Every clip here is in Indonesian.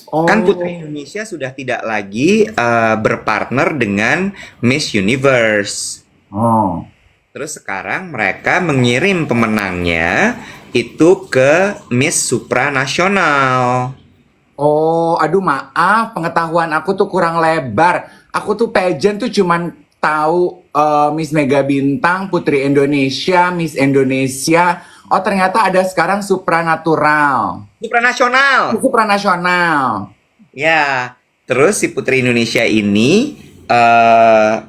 Kan Putri Oh, Indonesia sudah tidak lagi berpartner dengan Miss Universe. oh, Terus sekarang mereka mengirim pemenangnya itu ke Miss Supranasional. oh, aduh maaf, pengetahuan aku tuh kurang lebar. Aku tuh pageant tuh cuman tahu Miss Mega Bintang, Putri Indonesia, Miss Indonesia. Oh, ternyata ada sekarang Supranatural. Supranasional. Supranasional. Ya, terus si Putri Indonesia ini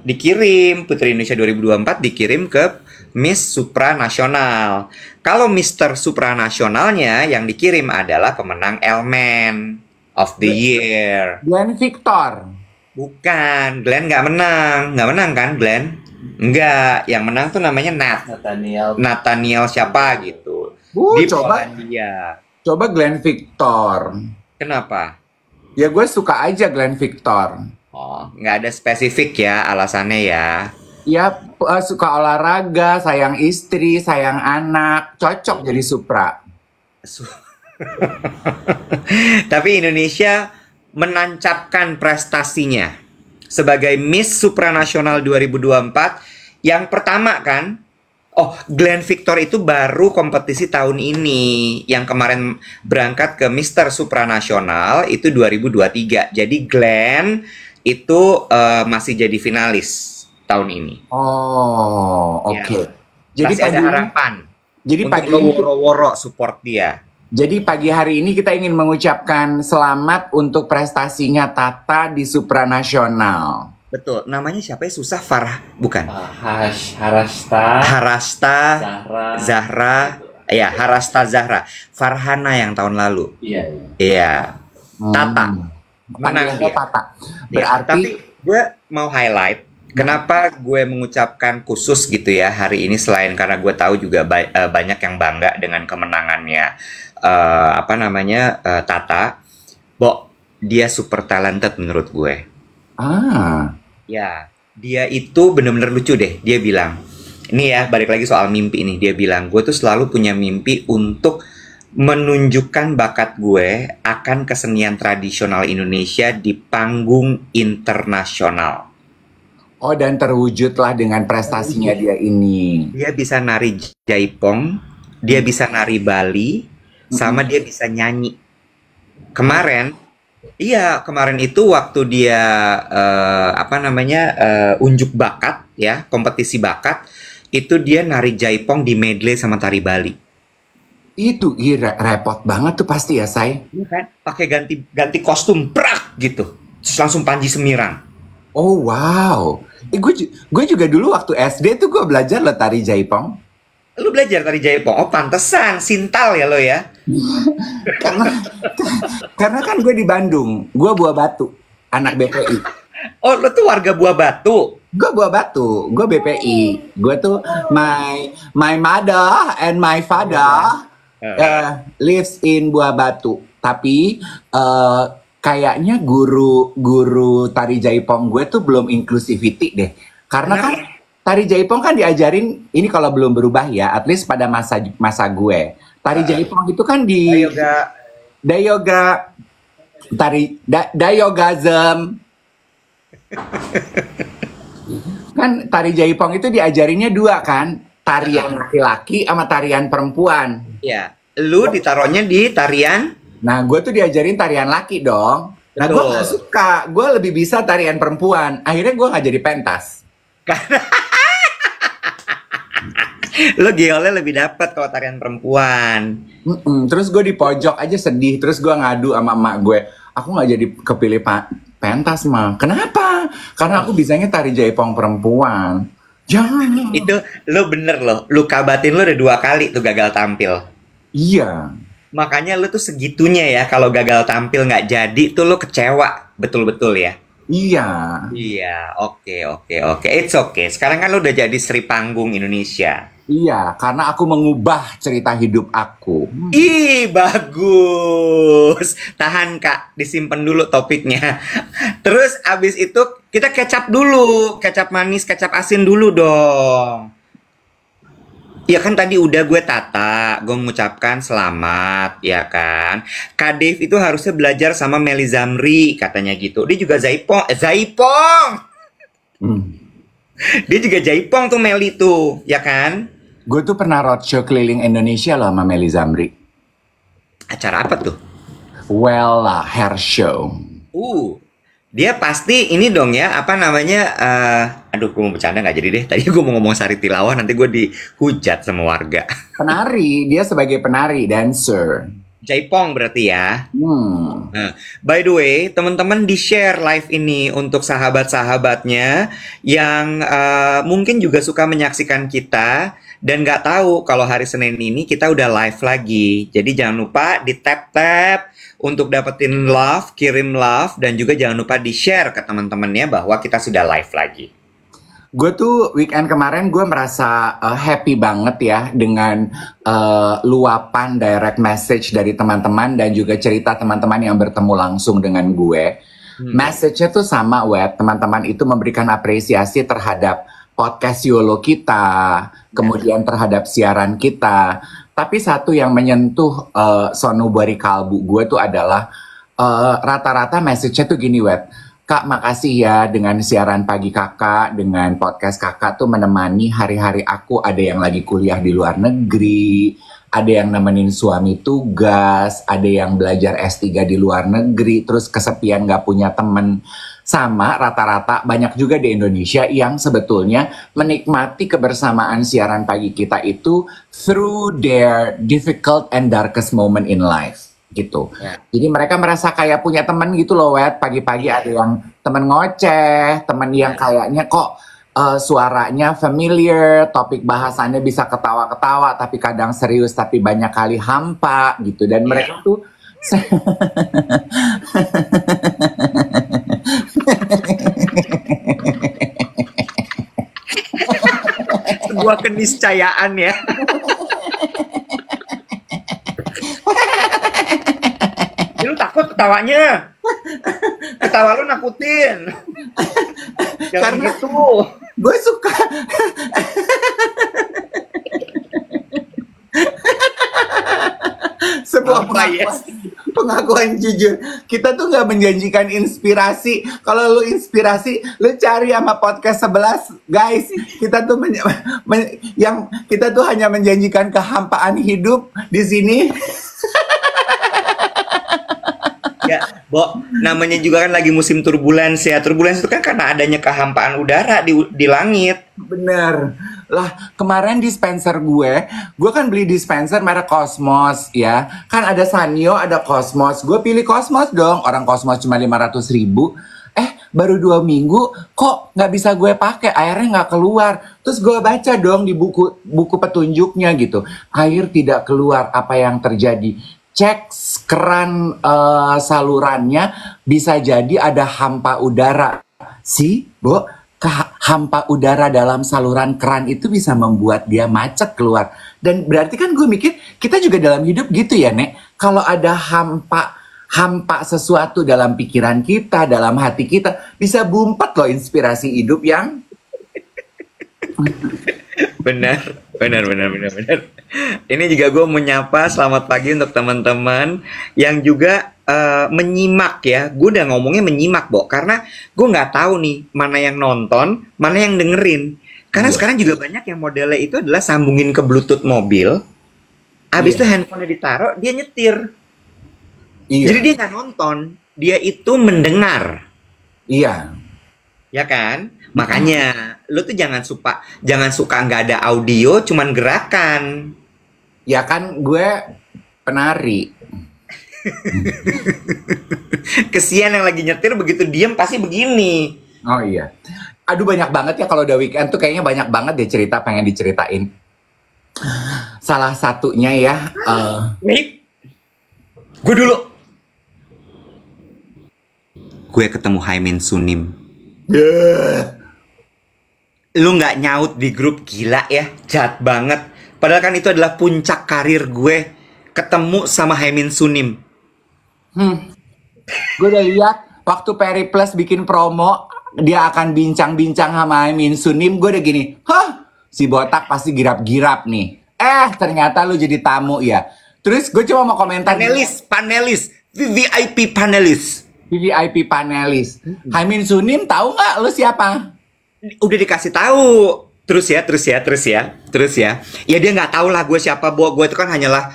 dikirim Putri Indonesia 2024 dikirim ke Miss Supranasional. Kalau Mister Supranasionalnya yang dikirim adalah pemenang Elman of the Glenn Year. Glenn Victor. Bukan, Glenn nggak menang kan Glenn? Nggak, yang menang tuh namanya Nathaniel. Nathaniel siapa gitu di Coba, Polandia. coba Glenn Victor. Kenapa? Ya gue suka aja Glenn Victor. Oh, nggak ada spesifik ya alasannya ya. Ya suka olahraga, sayang istri, sayang anak, cocok jadi Supra. Su- Tapi Indonesia menancapkan prestasinya sebagai Miss Supranasional 2024 yang pertama kan. Oh, Glenn Victor itu baru kompetisi tahun ini. Yang kemarin berangkat ke Mister Supranasional itu 2023. Jadi Glenn itu masih jadi finalis tahun ini. Oh, Ya, oke. Jadi masih ada pagi ini, harapan jadi untuk pagi lo ini, woro-woro support dia. jadi pagi hari ini kita ingin mengucapkan selamat untuk prestasinya Tata di Supranasional. Betul, namanya siapa ya? Susah Farah, bukan? Harasta, Harasta Zahra. Zahra, ya Harasta Zahra. Farhana yang tahun lalu. Iya, iya. Iya, Tata Hmm. menang Panggilannya dia. Tata. Ya, Berarti, tapi gue mau highlight kenapa gue mengucapkan khusus gitu ya hari ini selain karena gue tahu juga banyak yang bangga dengan kemenangannya apa namanya Tata. Bo, dia super talented menurut gue. ah, Ya, dia itu bener-bener lucu deh. Dia bilang, ini ya balik lagi soal mimpi ini. Dia bilang, gue tuh selalu punya mimpi untuk menunjukkan bakat gue akan kesenian tradisional Indonesia di panggung internasional. oh dan terwujudlah dengan prestasinya dia ini. Dia bisa nari jaipong, dia bisa nari Bali, sama Mm-mm. dia bisa nyanyi. Kemarin, iya kemarin itu waktu dia apa namanya unjuk bakat ya, kompetisi bakat, itu dia nari jaipong di medley sama tari Bali. Itu repot banget tuh pasti ya, Say. Iya kan? Pakai ganti ganti kostum, prak gitu. Terus langsung Panji Semirang. Oh wow. Gue juga dulu waktu SD tuh gue belajar loh tari jaipong. Lu belajar tari jaipong? Oh pantesan, sintal ya lo ya. Karena karena kan gue di Bandung, gue Buah Batu, anak BPI. Oh lu tuh warga Buah Batu. Gue Buah Batu, gue BPI. Gue tuh my mother and my father lives in Buah Batu. Tapi kayaknya guru tari jaipong gue tuh belum inclusivity deh. Karena kan Kenapa? tari jaipong kan diajarin ini kalau belum berubah ya, at least pada masa gue. Tari jaipong itu kan di Yoga. Dayoga Dayogasm. Kan tari jaipong itu diajarinnya dua kan, tarian laki-laki sama tarian perempuan. Ya, lu ditaruhnya di tarian. Nah, gue tuh diajarin tarian laki dong. Nah, gue Betul. nggak suka. Gue lebih bisa tarian perempuan. Akhirnya gue nggak jadi pentas. Lu geolnya lebih dapat kalau tarian perempuan. Terus gue di pojok aja sedih. Terus gue ngadu sama emak gue. Aku nggak jadi kepilih pentas mah. Kenapa? Karena aku bisanya tari jaipong perempuan. Jangan. Itu lu bener loh. Luka batin lu udah 2 kali tuh gagal tampil. Iya. Makanya lu tuh segitunya ya kalau gagal tampil nggak jadi tuh lu kecewa betul-betul ya. Iya. Iya, oke. It's okay. Sekarang kan lu udah jadi Sri Panggung Indonesia. Iya, karena aku mengubah cerita hidup aku. Ih, bagus. Tahan Kak, disimpan dulu topiknya. Terus abis itu kita kecap dulu. Kecap manis, kecap asin dulu dong. Ya kan tadi udah gue tata, gue mengucapkan selamat, ya kan. Kak Dave itu harusnya belajar sama Meli Zamri, katanya gitu. Dia juga Zaipong, Zaipong! Dia juga Jaipong tuh Meli tuh, ya kan? Gue tuh pernah roadshow keliling Indonesia loh sama Meli Zamri. Acara apa tuh? Well lah, hair show. Dia pasti ini dong ya, apa namanya, aduh gue mau bercanda nggak jadi deh. Tadi gue mau ngomong Sari Tilawah, nanti gue dihujat sama warga. Penari, dia sebagai penari, dancer. Jaipong berarti ya. Nah, by the way, teman-teman di-share live ini untuk sahabat-sahabatnya yang mungkin juga suka menyaksikan kita dan nggak tahu kalau hari Senin ini kita udah live lagi. Jadi jangan lupa di tap-tap untuk dapetin love, kirim love, dan juga jangan lupa di-share ke teman-temannya bahwa kita sudah live lagi. Gue tuh weekend kemarin gue merasa happy banget ya dengan luapan direct message dari teman-teman dan juga cerita teman-teman yang bertemu langsung dengan gue. Message-nya tuh sama, Web. Teman-teman itu memberikan apresiasi terhadap podcast YOLO kita, kemudian terhadap siaran kita. Tapi satu yang menyentuh sonubari kalbu gue tuh adalah rata-rata message-nya tuh gini, Web. Kak, makasih ya dengan siaran pagi kakak, dengan podcast kakak tuh menemani hari-hari aku. Ada yang lagi kuliah di luar negeri, ada yang nemenin suami tugas, ada yang belajar S3 di luar negeri, terus kesepian gak punya temen. Sama rata-rata banyak juga di Indonesia yang sebetulnya menikmati kebersamaan siaran pagi kita itu through their difficult and darkest moment in life. Gitu. Jadi mereka merasa kayak punya teman gitu loh, Wet. Pagi-pagi ada yang teman ngoceh, teman yang kayaknya kok suaranya familiar, topik bahasannya bisa ketawa-ketawa, tapi kadang serius, tapi banyak kali hampa gitu. Dan mereka tuh sebuah keniscayaan ya. Lu takut ketawanya. Ketawa lu nakutin. Jangan karena gitu. gue suka sebuah pengakuan jujur. Kita tuh nggak menjanjikan inspirasi. Kalau lu inspirasi, lu cari sama podcast 11, guys. Kita tuh kita tuh hanya menjanjikan kehampaan hidup di sini. Ya, Bo, namanya juga kan lagi musim turbulens ya. Turbulens itu kan karena adanya kehampaan udara di langit. Bener. Lah, kemarin dispenser gue kan beli dispenser merek Cosmos ya. Kan ada Sanyo, ada Cosmos. Gue pilih Cosmos dong. Orang Cosmos cuma 500.000. Baru 2 minggu kok nggak bisa gue pakai, airnya nggak keluar. Terus gue baca dong di buku petunjuknya gitu. Air tidak keluar, apa yang terjadi? Cek keran salurannya, bisa jadi ada hampa udara. Bo, hampa udara dalam saluran keran itu bisa membuat dia macet keluar. Dan berarti kan gue mikir, kita juga dalam hidup gitu ya, Nek. Kalau ada hampa sesuatu dalam pikiran kita, dalam hati kita, bisa bumpet loh inspirasi hidup yang benar. Ini juga gue menyapa selamat pagi untuk teman-teman yang juga menyimak ya. Gue udah ngomongnya menyimak, Bo, karena gue nggak tahu nih mana yang nonton, mana yang dengerin. Karena sekarang juga banyak yang modelnya itu adalah sambungin ke Bluetooth mobil, abis itu handphonenya ditaruh, dia nyetir. Jadi dia nggak nonton, dia itu mendengar. Iya. Ya kan? Makanya lu tuh jangan suka nggak ada audio, cuman gerakan. Ya kan gue penari. Kesian yang lagi nyetir begitu diem pasti begini. Oh iya. Aduh banyak banget ya kalau udah weekend tuh kayaknya banyak banget deh cerita pengen diceritain. Salah satunya ya. Nih, gue dulu. Gue ketemu Haimin Sunim. Lu nggak nyaut di grup, gila ya, jahat banget. Padahal kan itu adalah puncak karir gue, ketemu sama Haimin Sunim. Gue udah lihat waktu Peri Plus bikin promo, dia akan bincang-bincang sama Haimin Sunim. Gue udah gini, si botak pasti girap-girap nih. Ternyata lu jadi tamu ya. Terus gue cuma mau komentar. Panelis, VVIP panelis. VVIP panelis. Haimin Sunim tahu nggak lu siapa? Udah dikasih tahu. Terus ya. Ya dia nggak tahu lah gue siapa, Bo. Gue itu kan hanyalah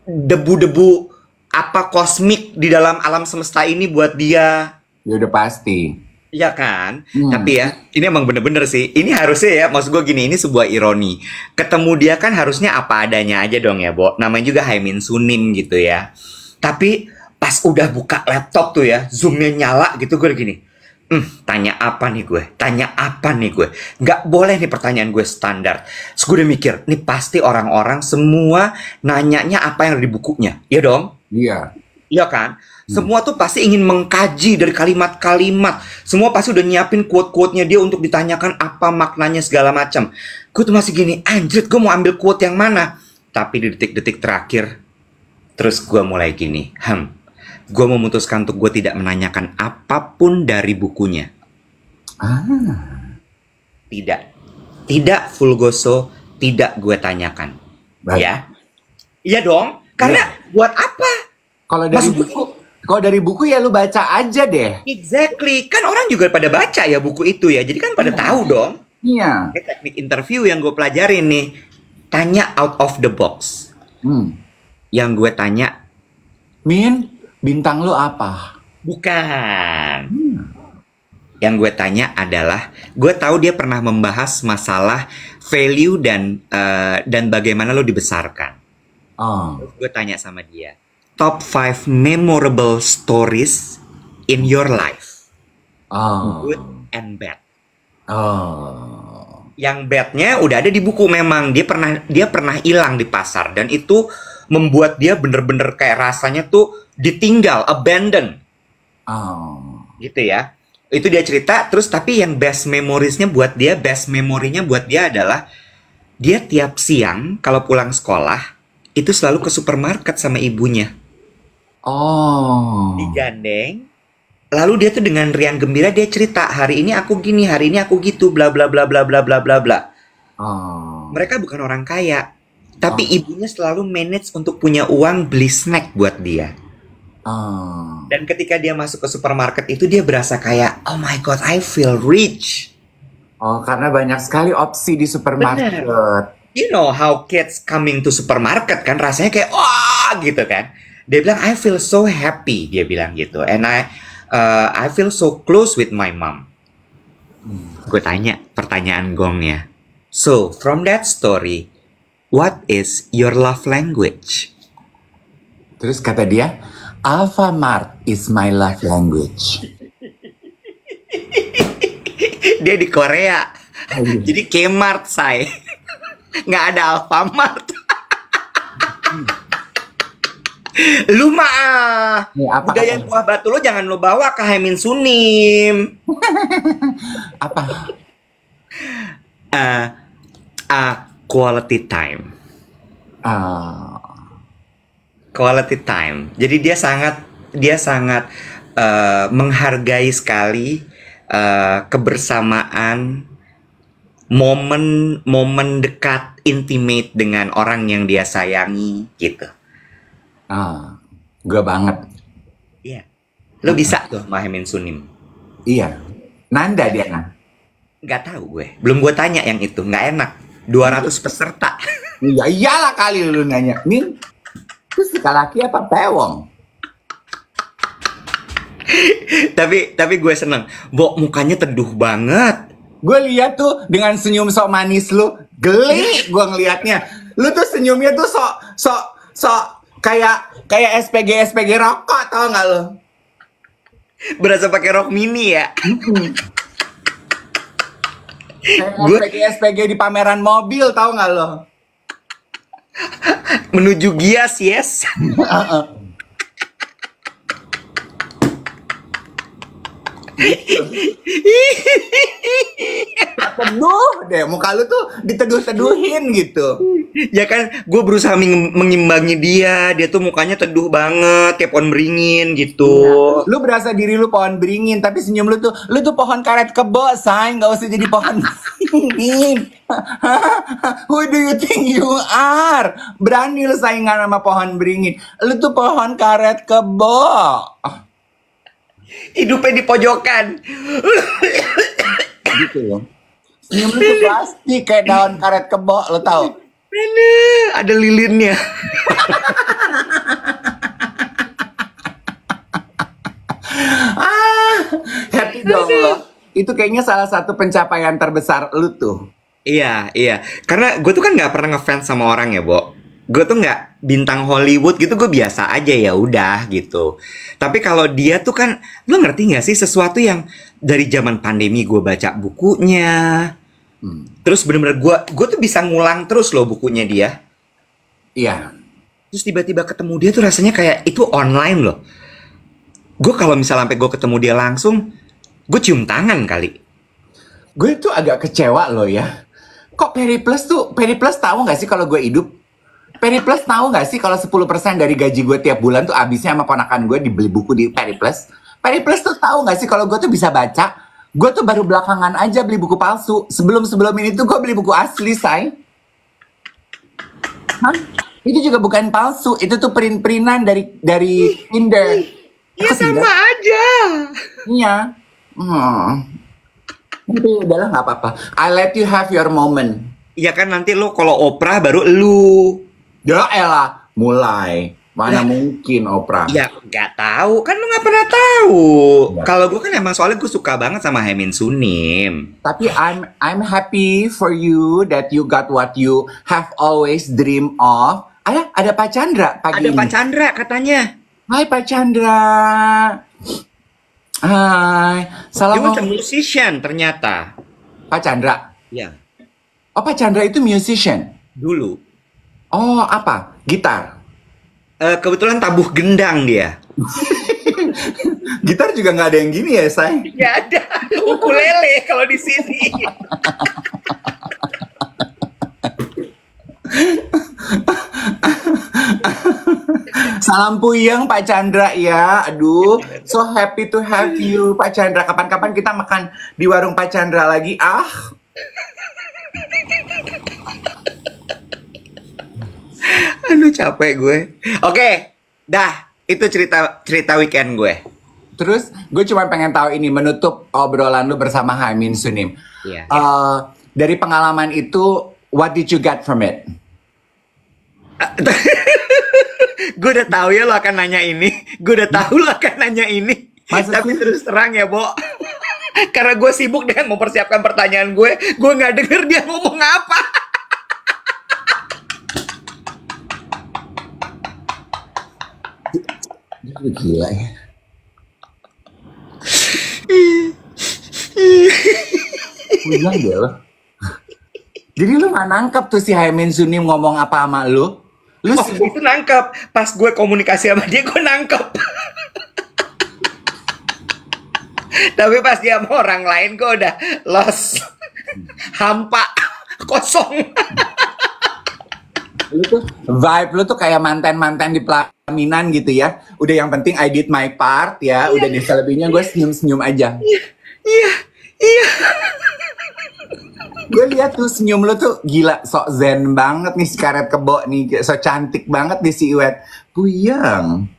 debu-debu apa kosmik di dalam alam semesta ini buat dia. Ya udah pasti. Iya kan? Tapi ya, ini emang bener-bener sih. Ini harusnya ya, maksud gue gini, ini sebuah ironi. Ketemu dia kan harusnya apa adanya aja dong ya, Bo. Namanya juga Haimin Sunim gitu ya. Tapi pas udah buka laptop tuh ya, zoomnya nyala gitu, gue gini. Tanya apa nih gue? Nggak boleh nih pertanyaan gue standar. Terus gue udah mikir, nih pasti orang-orang semua nanyanya apa yang ada di bukunya. Iya dong? Iya. Iya kan? Semua tuh pasti ingin mengkaji dari kalimat-kalimat. Semua pasti udah nyiapin quote-quote-nya dia untuk ditanyakan apa maknanya segala macam. Gue tuh masih gini, anjir gue mau ambil quote yang mana? Tapi di detik-detik terakhir, terus gue mulai gini, gue memutuskan untuk gue tidak menanyakan apapun dari bukunya. Tidak Fulgoso, tidak gue tanyakan. Baik. Ya, iya dong. Karena buat apa? Kalau dari buku ya lu baca aja deh. Exactly, kan orang juga pada baca ya buku itu ya, jadi kan pada tahu dong. Iya. Teknik interview yang gue pelajarin nih, tanya out of the box. Yang gue tanya, Min, bintang lu apa? bukan. Yang gue tanya adalah, gue tahu dia pernah membahas masalah value dan bagaimana lo dibesarkan. Gue tanya sama dia, top 5 memorable stories in your life, good and bad. Yang badnya udah ada di buku memang. Dia pernah hilang di pasar dan itu membuat dia bener-bener kayak rasanya tuh ditinggal, abandon. Gitu ya. Itu dia cerita. Terus tapi yang best memorinya buat dia adalah dia tiap siang kalau pulang sekolah itu selalu ke supermarket sama ibunya. Digandeng. Lalu dia tuh dengan riang gembira dia cerita, hari ini aku gini, hari ini aku gitu, bla bla bla bla bla bla bla bla. Mereka bukan orang kaya, tapi ibunya selalu manage untuk punya uang beli snack buat dia. Dan ketika dia masuk ke supermarket itu dia berasa kayak, oh my god, I feel rich. Karena banyak sekali opsi di supermarket. Bener. You know how kids coming to supermarket kan rasanya kayak wah gitu kan. Dia bilang I feel so happy, dia bilang gitu. And I feel so close with my mom. Gue tanya pertanyaan gongnya. So from that story, what is your love language? Terus kata dia, Alfamart is my love language. Dia di Korea. Jadi Kmart, say. Nggak ada Alfamart. Lu mah budaya buah batu lo jangan lo bawa ke Haimin Sunim. Apa? Quality time. Quality time. Jadi dia sangat menghargai sekali kebersamaan, momen dekat, intimate dengan orang yang dia sayangi gitu. Gue banget. Iya. Lo bisa tuh sama Haimin Sunim. Iya. Nanda dia kan? Nggak tahu gue. Belum gue tanya yang itu. Nggak enak. 200 peserta. Iya iyalah kali lu nanya. Min, itu suka laki apa pewong? tapi gue seneng. Bo, mukanya teduh banget. Gue lihat tuh dengan senyum sok manis lu. Geli gue ngelihatnya. Lu tuh senyumnya tuh sok kayak SPG rokok, tau nggak lo? Berasa pakai rok mini ya. SPG di pameran mobil, tau nggak lo? Menuju Gias, yes. Teduh deh, muka lu tuh diteduh-teduhin gitu. Ya kan, gue berusaha mengimbangi dia tuh mukanya teduh banget, kayak pohon beringin gitu. Nah, lu berasa diri lu pohon beringin, tapi senyum lu tuh pohon karet kebo, say, nggak usah jadi pohon. beringin? Who do you think you are? Berani lu saingan sama pohon beringin. Lu tuh pohon karet kebo. Hidupnya di pojokan. Gitu loh. Senyum lu tuh plastik kayak daun karet kebo, lu tahu? Mana ada lilinnya. Happy dong lo. Itu kayaknya salah satu pencapaian terbesar lu tuh. Iya, iya. Karena gue tuh kan nggak pernah ngefans sama orang ya, Bo. Gue tuh nggak bintang Hollywood gitu, gue biasa aja ya udah gitu. Tapi kalau dia tuh kan, lo ngerti nggak sih sesuatu yang dari zaman pandemi gue baca bukunya. Terus bener-bener gue tuh bisa ngulang terus loh bukunya dia. Iya. Terus tiba-tiba ketemu dia tuh rasanya kayak itu online loh. Gue kalau misalnya sampai gue ketemu dia langsung, gue cium tangan kali. Gue tuh agak kecewa loh ya. Kok Periplus tahu nggak sih kalau gue hidup? Periplus tahu nggak sih kalau 10% dari gaji gue tiap bulan tuh habisnya sama ponakan gue dibeli buku di Periplus? Periplus tuh tahu nggak sih kalau gue tuh bisa baca? Gue tuh baru belakangan aja beli buku palsu. Sebelum ini tuh gue beli buku asli, say. Hah? Itu juga bukan palsu. Itu tuh print-printan dari Kinder. Ya sama aja. Iya. Tapi udahlah nggak apa-apa. I let you have your moment. Iya kan nanti lo kalau Oprah baru lu. Ya elah, mulai. Mana mungkin Oprah? Ya nggak tahu, kan lo nggak pernah tahu. Kalau gue kan emang soalnya gue suka banget sama Hemin Sunim. Tapi I'm happy for you that you got what you have always dream of. Ada Pak Chandra pagi Ada ini. Pak Chandra katanya. Hai Pak Chandra. Hai. Dia was a Salam musician ternyata. Pak Chandra. Ya, Oh Pak Chandra itu musician. dulu. Oh apa? Gitar. Kebetulan tabuh gendang dia. Gitar juga nggak ada yang gini ya, say? Ya ada ukulele kalau di sini. Salam puyeng Pak Chandra ya. Aduh, so happy to have you Pak Chandra. Kapan-kapan kita makan di warung Pak Chandra lagi. Aduh capek gue. Oke, dah itu cerita weekend gue. Terus gue cuma pengen tahu ini menutup obrolan lu bersama Hamin Sunim. Iya. Dari pengalaman itu, what did you get from it? Gue udah tahu ya lo akan nanya ini. Gue udah tahu lo akan nanya ini. Tapi terus terang ya, Bo. Karena gue sibuk dengan mempersiapkan pertanyaan gue nggak denger dia ngomong apa. Gila ya. Punya deh lo. Jadi lu gak nangkep tuh si Hamin Sunim ngomong apa sama lu? Lu Itu nangkep. Pas gue komunikasi sama dia, gue nangkep. Tapi pas dia sama orang lain, gue udah lost. Hampa. Kosong. Lu tuh vibe lu tuh kayak mantan-mantan di pelaminan gitu ya. Udah yang penting I did my part ya. Udah deh selebihnya gue senyum-senyum aja. Iya. Gue lihat tuh senyum lu tuh gila, sok zen banget nih si karet kebo nih, kayak sok cantik banget nih si Iwet. Puyeng.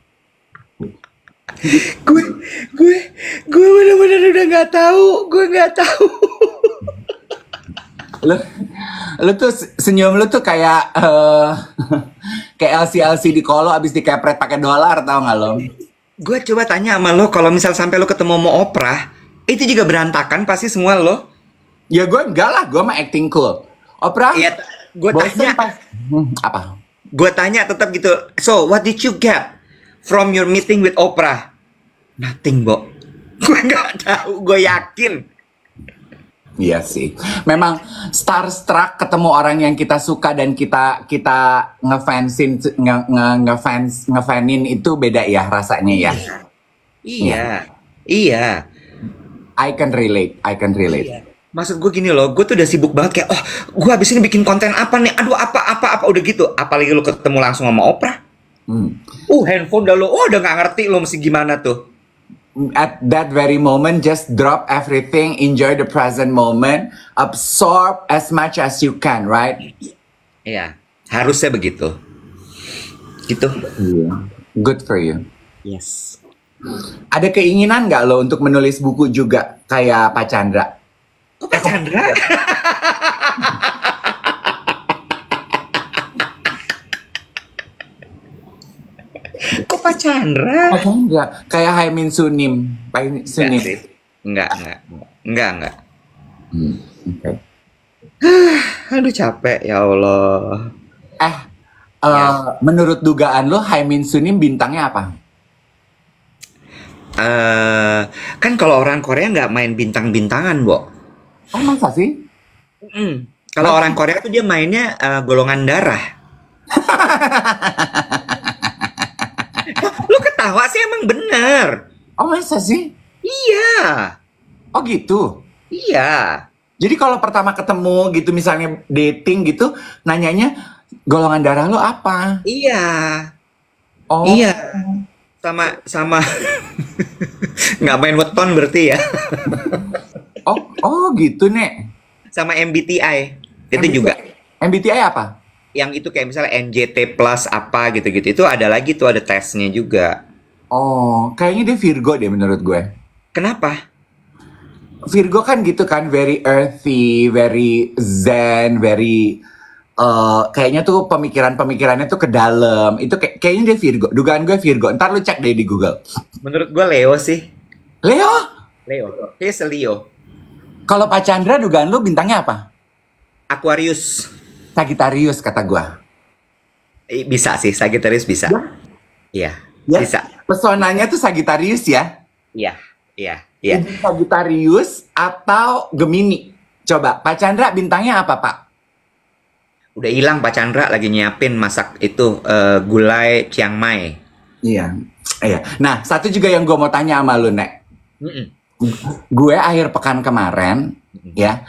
Gue bener-bener udah nggak tahu. Gue nggak tahu. Lu tuh senyum lu tuh kayak kayak LC di Kolo abis dikepret pakai dolar, tau nggak lo? Gue coba tanya sama lo, kalau misal sampai lo ketemu sama Oprah, itu juga berantakan pasti semua lo. Ya gue enggak lah, gue mah acting cool. Oprah? Iya, gue bosen tanya. pas. Apa? Gue tanya tetap gitu. So, what did you get from your meeting with Oprah? Nothing, Bo. Gue nggak tahu. Gue yakin. Iya sih. Memang starstruck ketemu orang yang kita suka dan kita ngefanin itu beda ya rasanya ya. Iya. I can relate. Iya. Maksud gue gini loh, gue tuh udah sibuk banget kayak, gue habis ini bikin konten apa nih? Aduh, apa udah gitu. Apalagi lo ketemu langsung sama Oprah. Handphone dah lo, udah nggak ngerti lo mesti gimana tuh. at that very moment, just drop everything, enjoy the present moment, absorb as much as you can, right? Iya, harusnya begitu. Gitu. Yeah. Good for you. Yes. Ada keinginan nggak lo untuk menulis buku juga kayak Pak Chandra? Kok Pak Chandra? Kok Pak Chandra? Pak Chandra, kayak Haimin Sunim. Pak Sunim. Enggak. Okay. Aduh capek ya Allah. Menurut dugaan lo, Haimin Sunim bintangnya apa? Kan kalau orang Korea nggak main bintang-bintangan, Bo. Oh, masa sih? Kalau orang Korea tuh dia mainnya golongan darah. Lu ketawa sih emang bener. Oh, masa sih? Iya. Oh, gitu? Iya. Jadi kalau pertama ketemu gitu, misalnya dating gitu, nanyanya golongan darah lo apa? Iya. Oh. Iya. Sama nggak main weton berarti ya. Oh gitu, Nek. Sama MBTI itu juga. MBTI apa? Yang itu kayak misalnya NJT plus apa gitu-gitu. Itu ada lagi tuh, ada tesnya juga. Oh, kayaknya dia Virgo deh menurut gue. Kenapa? Virgo kan gitu kan, very earthy, very zen, very kayaknya tuh pemikirannya tuh ke dalam. Itu kayaknya dia Virgo. Dugaan gue Virgo. Ntar lu cek deh di Google. Menurut gue Leo sih. Leo? He's a Leo. Kalau Pak Chandra dugaan lu bintangnya apa? Aquarius. Sagittarius kata gue. Bisa sih, Sagittarius bisa. Iya, Ya? bisa. Pesonanya tuh Sagittarius ya? Iya. Ini Sagittarius atau Gemini? Coba, Pak Chandra bintangnya apa, Pak? Udah hilang Pak Chandra, lagi nyiapin masak itu gulai Chiang Mai. Iya. Nah, satu juga yang gue mau tanya sama lu, Nek. Gue akhir pekan kemarin, ya,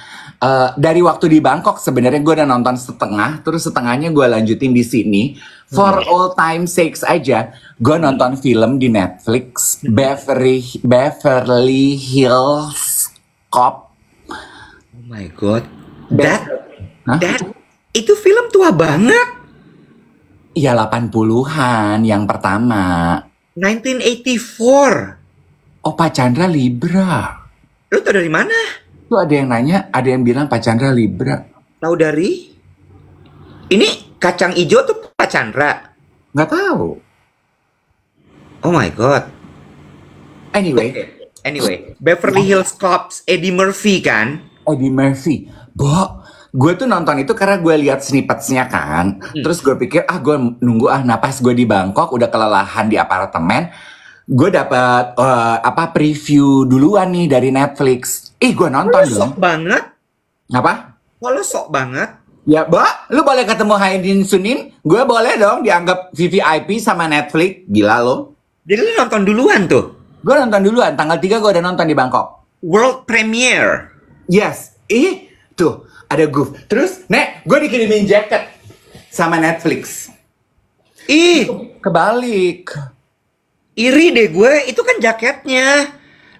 dari waktu di Bangkok sebenarnya gue udah nonton setengah, terus setengahnya gue lanjutin di sini. For all time sakes aja, gue nonton film di Netflix, Beverly Hills Cop. Oh my god, Hah? that itu film tua banget. Iya, 80-an yang pertama. 1984. Oh, Pak Chandra Libra. Lu tau dari mana? Tuh ada yang nanya, ada yang bilang Pak Chandra Libra. Tahu dari? Ini kacang ijo tuh Pak Chandra. Nggak tahu. Oh my god. Anyway, Beverly Hills Cops, Eddie Murphy kan? Eddie Murphy. Gue tuh nonton itu karena gue lihat snippetsnya kan. Terus gue pikir, gue nunggu pas gue di Bangkok udah kelelahan di apartemen. Gue dapat preview duluan nih dari Netflix. Gue nonton dong. Sok banget. Apa? Kalau sok banget. Ya, lu boleh ketemu Haimin Sunim, gue boleh dong dianggap VVIP sama Netflix. Gila lo. Jadi lu nonton duluan tuh? Gue nonton duluan, tanggal 3 gue udah nonton di Bangkok. World premiere. Yes. Tuh, ada Goof. Terus, Nek, gue dikirimin jaket sama Netflix. Kebalik. Iri deh gue, itu kan jaketnya.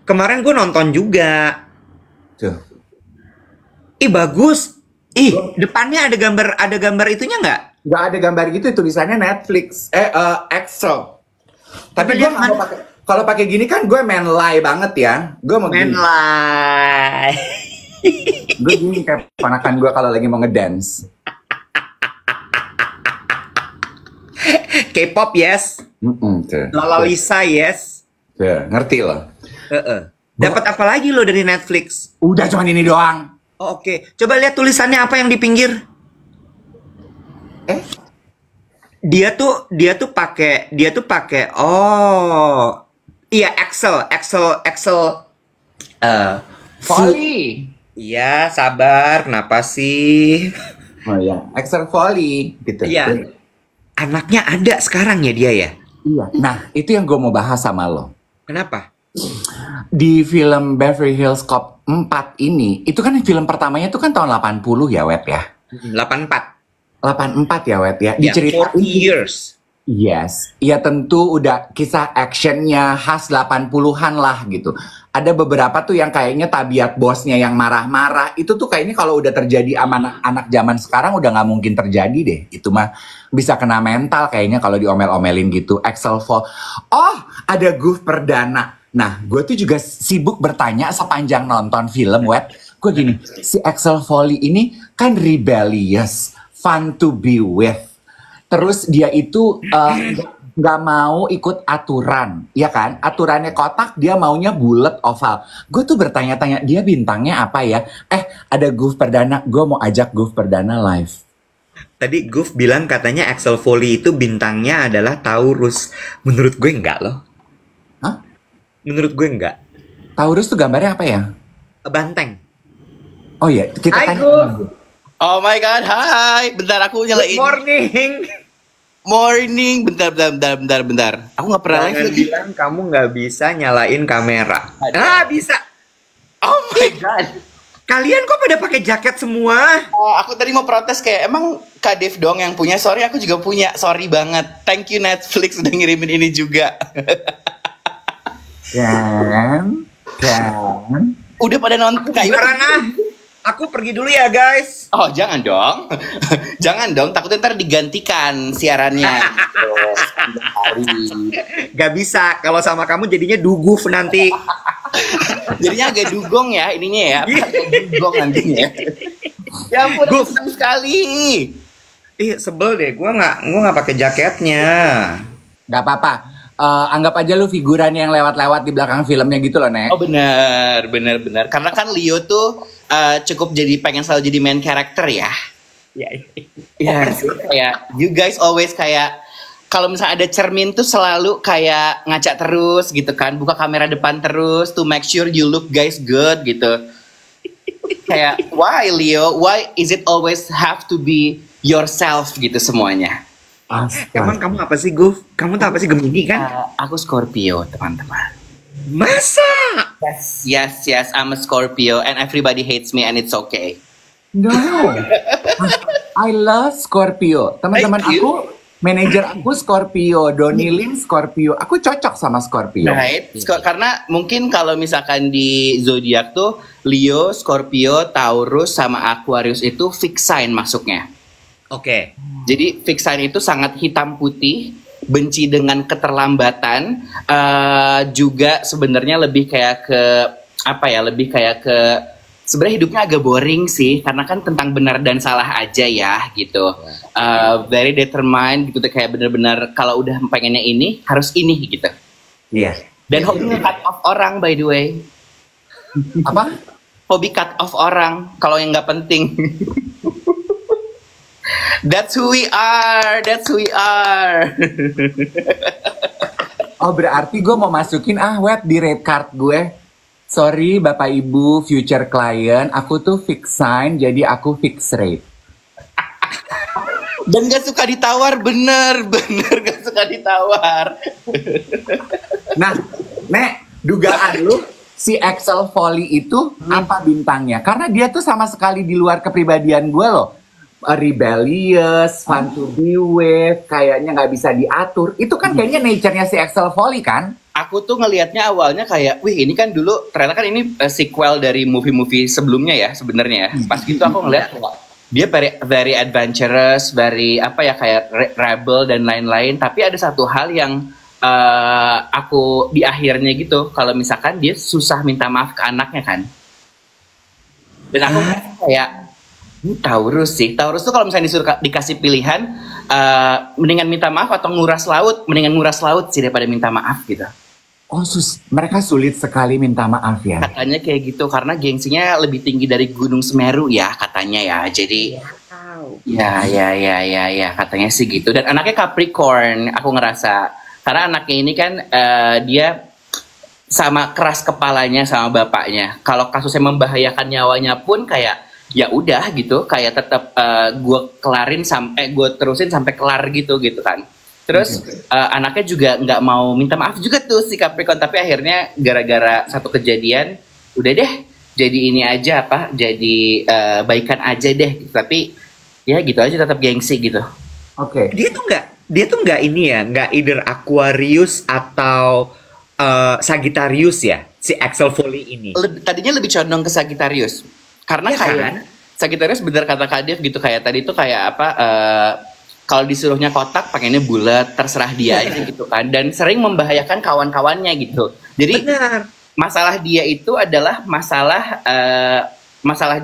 Kemarin gue nonton juga. Tuh. Bagus. Depannya ada gambar itunya nggak? Nggak ada gambar gitu, tulisannya Netflix. Excel. Tapi gue nggak mau pakai. Kalau pakai gini kan gue menlay banget ya. Gue mau menlay. Gue gini kayak ponakan gue kalau lagi mau ngedance. K-pop yes. Lala Lisa yes. Ngerti loh. Dapat apa lagi lo dari Netflix? Udah cuma ini doang. Oh, oke. Coba lihat tulisannya apa yang di pinggir. Dia tuh pakai Excel. Volley. Iya, sabar. Kenapa sih? Oh ya, Excel volley gitu. Iya. Anaknya ada sekarang ya dia ya? Iya. Nah, itu yang gue mau bahas sama lo. Kenapa? Di film Beverly Hills Cop 4 ini, itu kan film pertamanya itu kan tahun 80 ya, Wet ya? 84. 84 ya, Wet ya? Yeah, 40 years. Yes, ya tentu udah kisah actionnya khas 80-an lah gitu. Ada beberapa tuh yang kayaknya tabiat bosnya yang marah-marah. Itu tuh kayaknya kalau udah terjadi sama anak zaman sekarang udah nggak mungkin terjadi deh. Itu mah bisa kena mental kayaknya kalau diomel-omelin gitu. Axel Foley. Oh, ada Goof perdana. Nah, gue tuh juga sibuk bertanya sepanjang nonton film, Wet. Gue gini, si Axel Foley ini kan rebellious, fun to be with. Terus dia itu nggak mau ikut aturan, ya kan? Aturannya kotak, dia maunya bulat oval. Gue tuh bertanya-tanya, dia bintangnya apa ya? Ada Goof perdana, gue mau ajak Goof perdana live. Tadi Goof bilang katanya Axel Foley itu bintangnya adalah Taurus. Menurut gue enggak loh. Hah? Menurut gue enggak. Taurus tuh gambarnya apa ya? Banteng. Oh iya, kita Hai, tanya. Goof. Oh my god, hai. Bentar aku Good nyalain. morning. Morning. Bentar. Aku nggak pernah live Jangan lagi. bilang kamu nggak bisa nyalain kamera. Bisa. Oh my god. Kalian kok pada pakai jaket semua? Aku tadi mau protes kayak emang Kak Dev dong yang punya. Sorry, aku juga punya. Sorry banget. Thank you Netflix udah ngirimin ini juga. Kan? Udah pada nonton kayak Karena aku pergi dulu ya guys. Oh jangan dong. Jangan dong, takutnya ntar digantikan siarannya. Gak bisa. Kalau sama kamu jadinya duguf nanti. Jadinya agak dugong ya ininya ya. Agak dugong nantinya. Ya ampun, aku senang sekali. Ih sebel deh. Gua nggak pakai jaketnya. Gak apa-apa. Anggap aja lu figuran yang lewat-lewat di belakang filmnya gitu loh, Nek. Oh benar. Karena kan Leo tuh cukup pengen selalu jadi main character ya. Ya, kayak you guys always kayak kalau misalnya ada cermin tuh selalu kayak ngaca terus gitu kan, buka kamera depan terus to make sure you look guys good gitu. Kayak why Leo? Why is it always have to be yourself gitu semuanya? Emang kamu apa sih Guf? Kamu tuh apa sih, Gemini kan? Aku Scorpio teman-teman. Masa? Yes, I'm a Scorpio and everybody hates me and it's okay. No. I love Scorpio. Teman-teman Thank you. aku, manajer aku Scorpio, Donnie Lim Scorpio. Aku cocok sama Scorpio. Right, karena mungkin kalau misalkan di zodiak tuh Leo, Scorpio, Taurus sama Aquarius itu fix sign masuknya. Oke. Jadi fix sign itu sangat hitam putih, benci dengan keterlambatan, juga sebenarnya lebih kayak ke apa ya? Lebih kayak ke sebenarnya hidupnya agak boring sih, karena kan tentang benar dan salah aja ya gitu. Very determined gitu, kayak benar-benar kalau udah pengennya ini harus ini gitu. Iya. Dan hobi cut off orang by the way. Apa? Hobi cut off orang kalau yang nggak penting. That's who we are. Oh berarti gue mau masukin web di red card gue. Sorry Bapak Ibu future client, aku tuh fix sign jadi aku fix rate. Dan gak suka ditawar, bener gak suka ditawar. Nah, Nek, dugaan lu si Axel Foley itu apa bintangnya? Karena dia tuh sama sekali di luar kepribadian gue loh. Rebellious, fun to be with, kayaknya nggak bisa diatur. Itu kan kayaknya nature-nya si Axel Foley kan? Aku tuh ngelihatnya awalnya kayak, wih ini kan dulu ternyata kan ini sequel dari movie-movie sebelumnya ya sebenarnya ya. Pas gitu aku ngeliat dia very adventurous, very apa ya kayak rebel dan lain-lain. Tapi ada satu hal yang aku di akhirnya gitu, kalau misalkan dia susah minta maaf ke anaknya kan. Dan aku kayak Taurus tuh kalau misalnya dikasih pilihan, mendingan minta maaf atau nguras laut, mendingan nguras laut sih daripada minta maaf gitu. Oh mereka sulit sekali minta maaf ya? Katanya kayak gitu karena gengsinya lebih tinggi dari Gunung Semeru ya katanya ya. Jadi ya katanya sih gitu. Dan anaknya Capricorn, aku ngerasa karena anaknya ini kan dia sama keras kepalanya sama bapaknya. Kalau kasusnya membahayakan nyawanya pun kayak ya udah gitu, kayak tetap gue kelarin sampai gue terusin sampai kelar gitu kan. Terus anaknya juga nggak mau minta maaf juga tuh si Capricorn, tapi akhirnya gara-gara satu kejadian udah deh jadi ini aja jadi baikan aja deh gitu. Tapi ya gitu aja tetap gengsi gitu. Oke. Dia tuh dia tuh nggak ini ya, nggak either Aquarius atau Sagittarius ya, si Axel Foley ini. Tadinya lebih condong ke Sagittarius. Karena Iya kayak kan? Sagittarius bener kata Kak Dev gitu, kayak tadi tuh kayak apa, kalau disuruhnya kotak pengennya bulat, terserah dia aja gitu kan, dan sering membahayakan kawan-kawannya gitu. Jadi Benar. masalah dia itu adalah masalah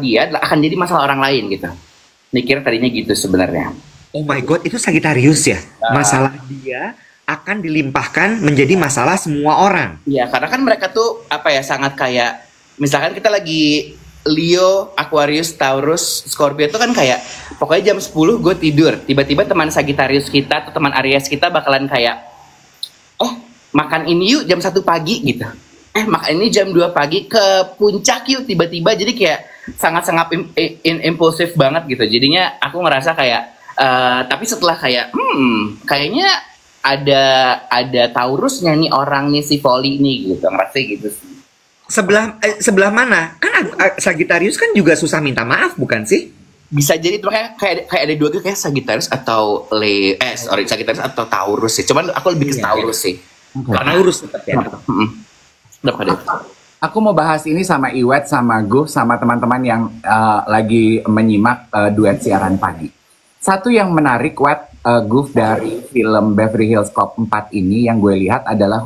dia akan jadi masalah orang lain gitu. Mikir tadinya gitu sebenarnya. Oh my God, itu Sagittarius ya? Masalah dia akan dilimpahkan menjadi masalah semua orang. Iya, karena kan mereka tuh apa ya, sangat kayak misalkan kita lagi Leo, Aquarius, Taurus, Scorpio itu kan kayak pokoknya jam 10 gue tidur, tiba-tiba teman Sagittarius kita atau teman Aries kita bakalan kayak makan ini yuk jam 1 pagi gitu. Makan ini jam 2 pagi ke puncak yuk, tiba-tiba. Jadi kayak sangat-sangat impulsif banget gitu. Jadinya aku ngerasa kayak tapi setelah kayak kayaknya ada Taurusnya nih orang nih, si Foley nih gitu, ngerasa gitu sih. Sebelah mana? Kan Sagittarius kan juga susah minta maaf, bukan sih? Bisa jadi itu kayak ada dua gitu, kayak Sagittarius atau Sagittarius atau Taurus sih. Cuman aku lebih ke Taurus sih. Karena urus tetap ya. Aku mau bahas ini sama Iwet, sama Guf, sama teman-teman yang lagi menyimak duet siaran pagi. Satu yang menarik, Guf, dari film Beverly Hills Cop 4 ini yang gue lihat adalah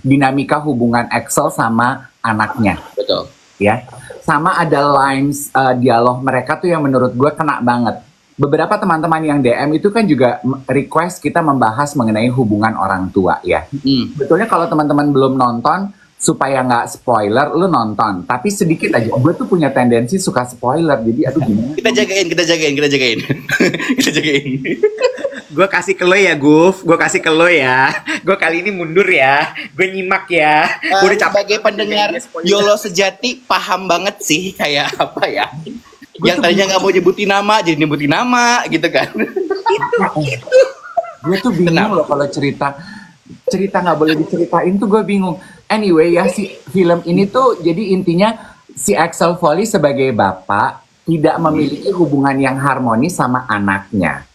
dinamika hubungan Axel sama anaknya. Betul. Ya, sama ada lines dialog mereka tuh yang menurut gue kena banget. Beberapa teman-teman yang DM itu kan juga request kita membahas mengenai hubungan orang tua ya. Betulnya kalau teman-teman belum nonton, supaya nggak spoiler, lu nonton. Tapi sedikit aja, gue tuh punya tendensi suka spoiler, jadi aduh gimana? Kita jagain. Kita jagain. Gue kasih ke lo ya, Guf. Gue kasih ke lo ya. Gue kali ini mundur ya. Gue nyimak ya. Gue udah capek. Sebagai pendengar YOLO sejati, paham banget sih kayak apa ya. Yang tadinya nggak mau nyebutin nama, jadi nyebutin nama gitu kan. Gitu. Gue tuh bingung loh kalau cerita nggak boleh diceritain tuh gue bingung. Anyway ya, si film ini tuh jadi intinya si Axel Foley sebagai bapak tidak memiliki hubungan yang harmonis sama anaknya.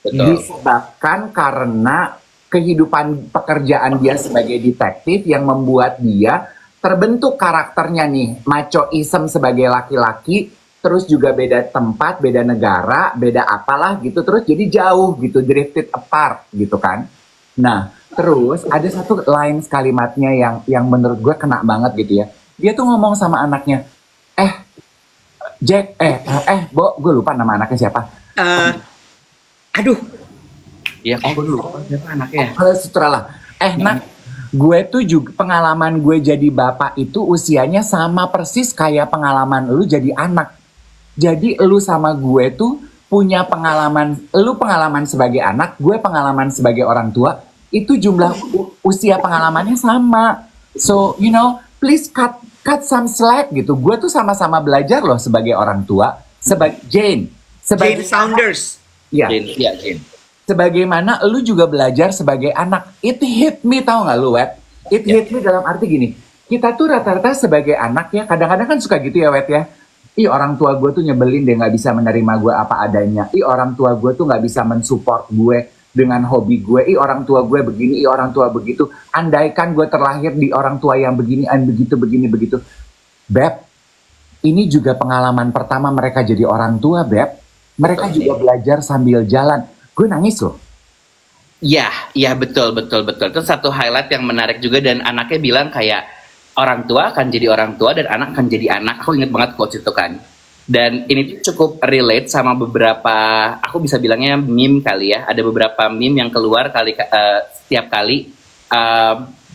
Betul. Disebabkan karena kehidupan pekerjaan dia sebagai detektif yang membuat dia terbentuk karakternya nih, machoism sebagai laki-laki, terus juga beda tempat, beda negara, beda apalah gitu, terus jadi jauh gitu, drifted apart gitu kan. Nah, terus ada satu lines kalimatnya yang menurut gue kena banget gitu ya. Dia tuh ngomong sama anaknya, Jack, Bo, gue lupa nama anaknya siapa. Aduh. Iya, aku lupa siapa anaknya. Setelah nak, gue tuh juga pengalaman gue jadi bapak itu usianya sama persis kayak pengalaman lu jadi anak. Jadi lu sama gue tuh punya pengalaman, lu pengalaman sebagai anak, gue pengalaman sebagai orang tua, itu jumlah usia pengalamannya sama. So, you know, please cut some slack gitu. Gue tuh sama-sama belajar loh sebagai orang tua, sebagai Jane Saunders. Ya. Jane. Sebagaimana lu juga belajar sebagai anak. It hit me, tau gak lu, Wet? It hit me dalam arti gini, kita tuh rata-rata sebagai anak ya, kadang-kadang kan suka gitu ya, Wet ya. Ih, orang tua gue tuh nyebelin deh, gak bisa menerima gue apa adanya. Ih, orang tua gue tuh gak bisa mensupport gue dengan hobi gue. Ih, orang tua gue begini, ih, orang tua begitu. Andaikan gue terlahir di orang tua yang begini, begitu. Beb, ini juga pengalaman pertama mereka jadi orang tua, Beb. Mereka juga belajar sambil jalan. Gue nangis loh. Iya, betul. Itu satu highlight yang menarik juga, dan anaknya bilang kayak orang tua akan jadi orang tua dan anak akan jadi anak. Aku inget banget quotes itu kan. Dan ini tuh cukup relate sama beberapa, aku bisa bilangnya meme kali ya. Ada beberapa meme yang keluar setiap kali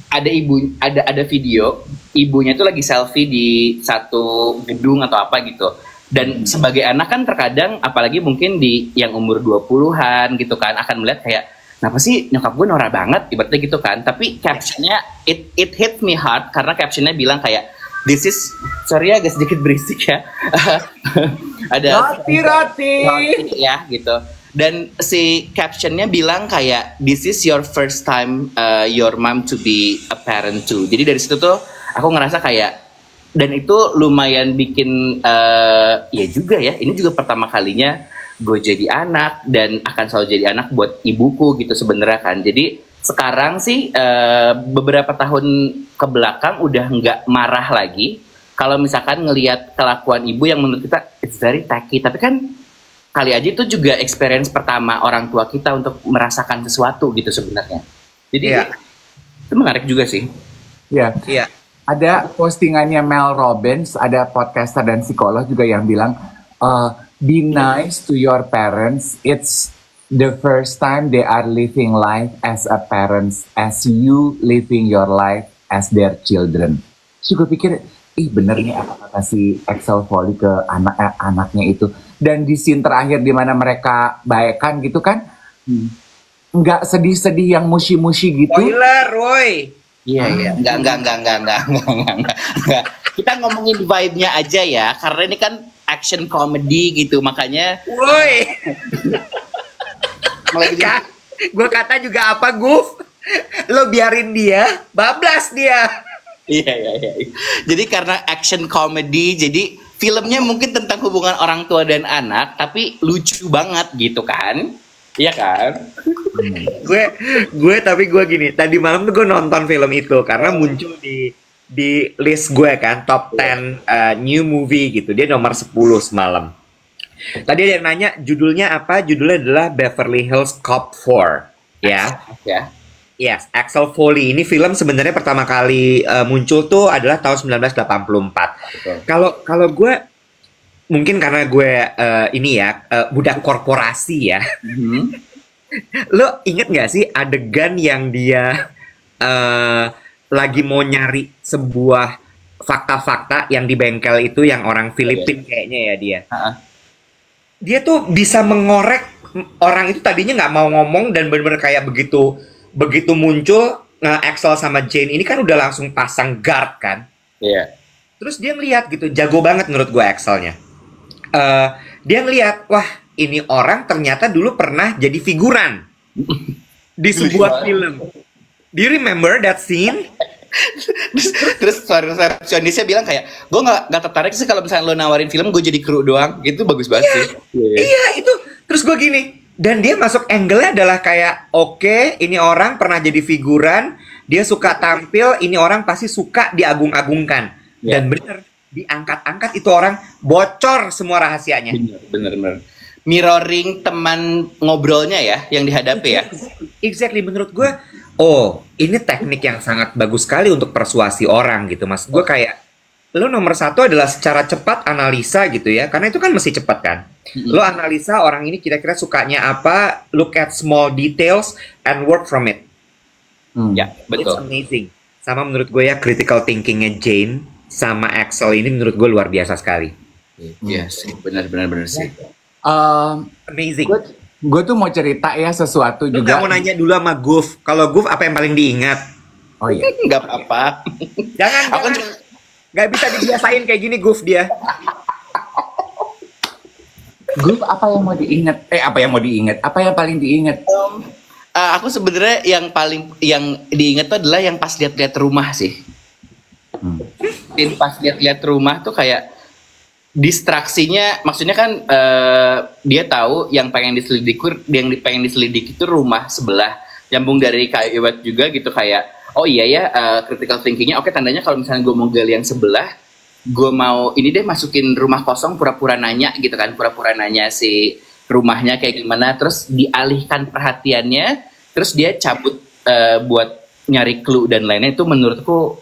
ada video ibunya tuh lagi selfie di satu gedung atau apa gitu. Dan sebagai anak kan terkadang, apalagi mungkin di yang umur 20-an gitu kan, akan melihat kayak, kenapa sih nyokap gue norak banget, ibaratnya gitu kan. Tapi captionnya, it hit me hard, karena captionnya bilang kayak, this is, sorry ya agak sedikit berisik ya. Ada roti ya gitu. Dan si captionnya bilang kayak, this is your first time your mom to be a parent too. Jadi dari situ tuh aku ngerasa kayak, dan itu lumayan bikin ya juga ya, ini juga pertama kalinya gue jadi anak dan akan selalu jadi anak buat ibuku gitu sebenarnya kan. Jadi sekarang sih beberapa tahun ke belakang udah nggak marah lagi kalau misalkan ngelihat kelakuan ibu yang menurut kita it's very tacky, tapi kan kali aja itu juga experience pertama orang tua kita untuk merasakan sesuatu gitu sebenarnya. Jadi itu menarik juga sih. Iya. Iya. Ada postingannya Mel Robbins, ada podcaster dan psikolog juga yang bilang, be nice to your parents. It's the first time they are living life as a parents, as you living your life as their children. So gue pikir, bener nih apa kata si Axel Foley ke anaknya itu. Dan di scene terakhir di mana mereka baikan gitu kan, nggak sedih-sedih yang mushi-mushi gitu. Spoiler, Roy. Iya. Enggak. Kita ngomongin vibe-nya aja ya, karena ini kan action comedy gitu, makanya. Woi. Gue kata juga apa, Guf? Lo biarin dia, bablas dia. Iya. Jadi karena action comedy, jadi filmnya mungkin tentang hubungan orang tua dan anak, tapi lucu banget gitu kan? Iya kan? gue gini, tadi malam tuh gue nonton film itu karena muncul di list gue kan, top 10 new movie gitu. Dia nomor 10 semalam. Tadi ada yang nanya judulnya apa? Judulnya adalah Beverly Hills Cop 4. Ya. Yes, Axel Foley. Ini film sebenarnya pertama kali muncul tuh adalah tahun 1984. Kalau gue mungkin karena gue budak korporasi ya. Lo inget nggak sih adegan yang dia lagi mau nyari sebuah fakta-fakta yang di bengkel itu yang orang Filipina kayaknya ya dia. Dia tuh bisa mengorek orang itu tadinya nggak mau ngomong dan benar-benar kayak begitu muncul Axel sama Jane ini kan udah langsung pasang guard kan. Iya. Terus dia ngeliat gitu, jago banget menurut gue Axelnya. Dia ngeliat, wah ini orang ternyata dulu pernah jadi figuran di sebuah film. Do you remember that scene? Terus resepsionisnya bilang kayak, gue nggak tertarik sih kalau misalnya lo nawarin film gue jadi kru doang, gitu bagus banget sih. Iya itu. Terus gue gini, dan dia masuk angle-nya adalah kayak, oke, ini orang pernah jadi figuran, dia suka tampil, ini orang pasti suka diagung-agungkan. Dan bener, diangkat-angkat itu orang bocor semua rahasianya. Bener. Mirroring teman ngobrolnya ya, yang dihadapi ya. Exactly, menurut gue, ini teknik yang sangat bagus sekali untuk persuasi orang gitu, Mas. Gue kayak, lo nomor satu adalah secara cepat analisa gitu ya, karena itu kan mesti cepat kan. Lo analisa orang ini kira-kira sukanya apa, look at small details and work from it. Ya, betul. It's amazing. Sama menurut gue ya critical thinkingnya Jane sama Axel ini menurut gue luar biasa sekali. Iya sih, benar sih. Amazing. Gue tuh mau cerita ya sesuatu Lu juga. Gak mau nanya dulu sama Guf. Kalau Guf apa yang paling diingat? Oh iya. Nggak apa-apa. Jangan. Gak bisa dibiasain kayak gini Guf dia. Grup apa yang mau diingat? Apa yang paling diingat? Aku sebenarnya yang diingat tuh adalah yang pas lihat-lihat rumah sih. Pas lihat-lihat rumah tuh kayak distraksinya, maksudnya kan dia tahu yang pengen diselidiki itu rumah sebelah, nyambung dari kayak Iwet juga gitu, kayak oh iya ya, critical thinkingnya oke, tandanya kalau misalnya gue mau gali yang sebelah, gue mau ini deh masukin rumah kosong, pura-pura nanya gitu kan, pura-pura nanya si rumahnya kayak gimana, terus dialihkan perhatiannya, terus dia cabut buat nyari clue dan lainnya. Itu menurutku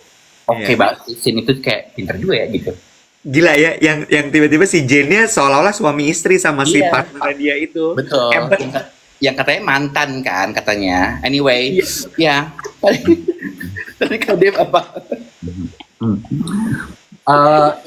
oke banget, scene itu kayak pinter juga ya gitu. Gila ya, yang tiba-tiba si Jane-nya seolah-olah suami istri sama si partner dia itu. Betul. Yang katanya mantan kan katanya. Anyway, ya. Tadi kalau dia apa?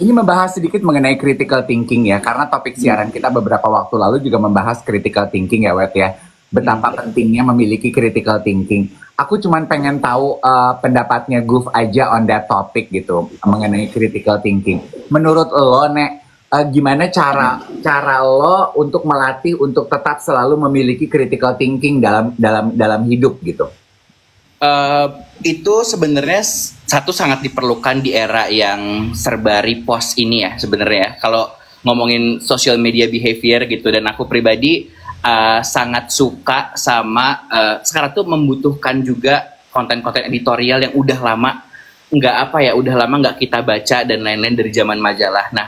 Ini membahas sedikit mengenai critical thinking ya, karena topik siaran kita beberapa waktu lalu juga membahas critical thinking ya, Wet ya. Betapa pentingnya memiliki critical thinking. Aku cuman pengen tahu pendapatnya Guf aja on that topic gitu, mengenai critical thinking. Menurut lo, Nek, gimana cara lo untuk melatih untuk tetap selalu memiliki critical thinking dalam hidup gitu? Itu sebenarnya satu sangat diperlukan di era yang serba repost ini ya sebenarnya. Kalau ngomongin social media behavior gitu. Dan aku pribadi sangat suka sama sekarang tuh membutuhkan juga konten-konten editorial yang udah lama nggak kita baca dan lain-lain dari zaman majalah. Nah,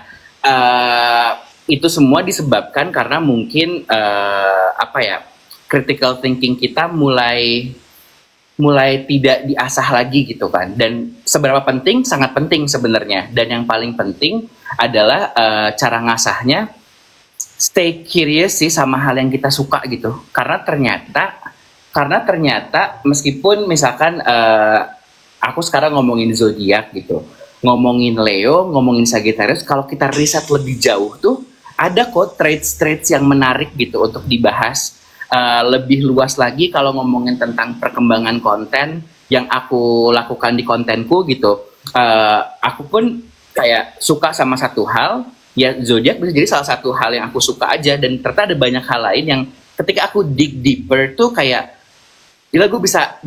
itu semua disebabkan karena mungkin critical thinking kita mulai tidak diasah lagi gitu kan. Dan seberapa penting, sangat penting sebenarnya. Dan yang paling penting adalah cara ngasahnya stay curious sih sama hal yang kita suka gitu. Karena ternyata meskipun misalkan aku sekarang ngomongin zodiak gitu, ngomongin Leo, ngomongin Sagittarius, kalau kita riset lebih jauh tuh ada kok traits yang menarik gitu untuk dibahas. Lebih luas lagi kalau ngomongin tentang perkembangan konten yang aku lakukan di kontenku gitu. Aku pun kayak suka sama satu hal, ya zodiak bisa jadi salah satu hal yang aku suka aja, dan ternyata ada banyak hal lain yang ketika aku dig deeper tuh kayak gila, gue bisa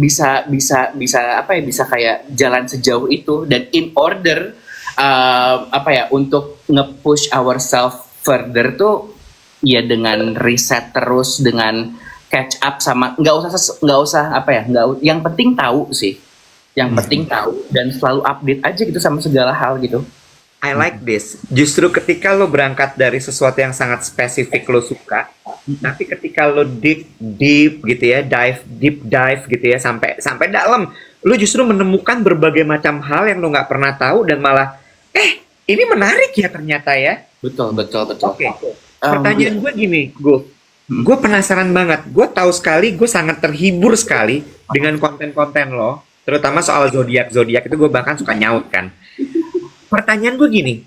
kayak jalan sejauh itu. Dan in order untuk nge-push ourselves further tuh ya dengan riset terus, dengan catch up sama yang penting tahu sih, yang penting tahu dan selalu update aja gitu sama segala hal gitu. I like this. Justru ketika lo berangkat dari sesuatu yang sangat spesifik lo suka, tapi ketika lo deep gitu ya, deep dive gitu ya, sampai dalam, lo justru menemukan berbagai macam hal yang lo nggak pernah tahu dan malah, ini menarik ya ternyata ya. Betul. Oke. Pertanyaan gue gini, gue penasaran banget. Gue tahu sekali, gue sangat terhibur sekali dengan konten-konten lo, terutama soal zodiak itu gue bahkan suka nyaut kan. Pertanyaan gue gini,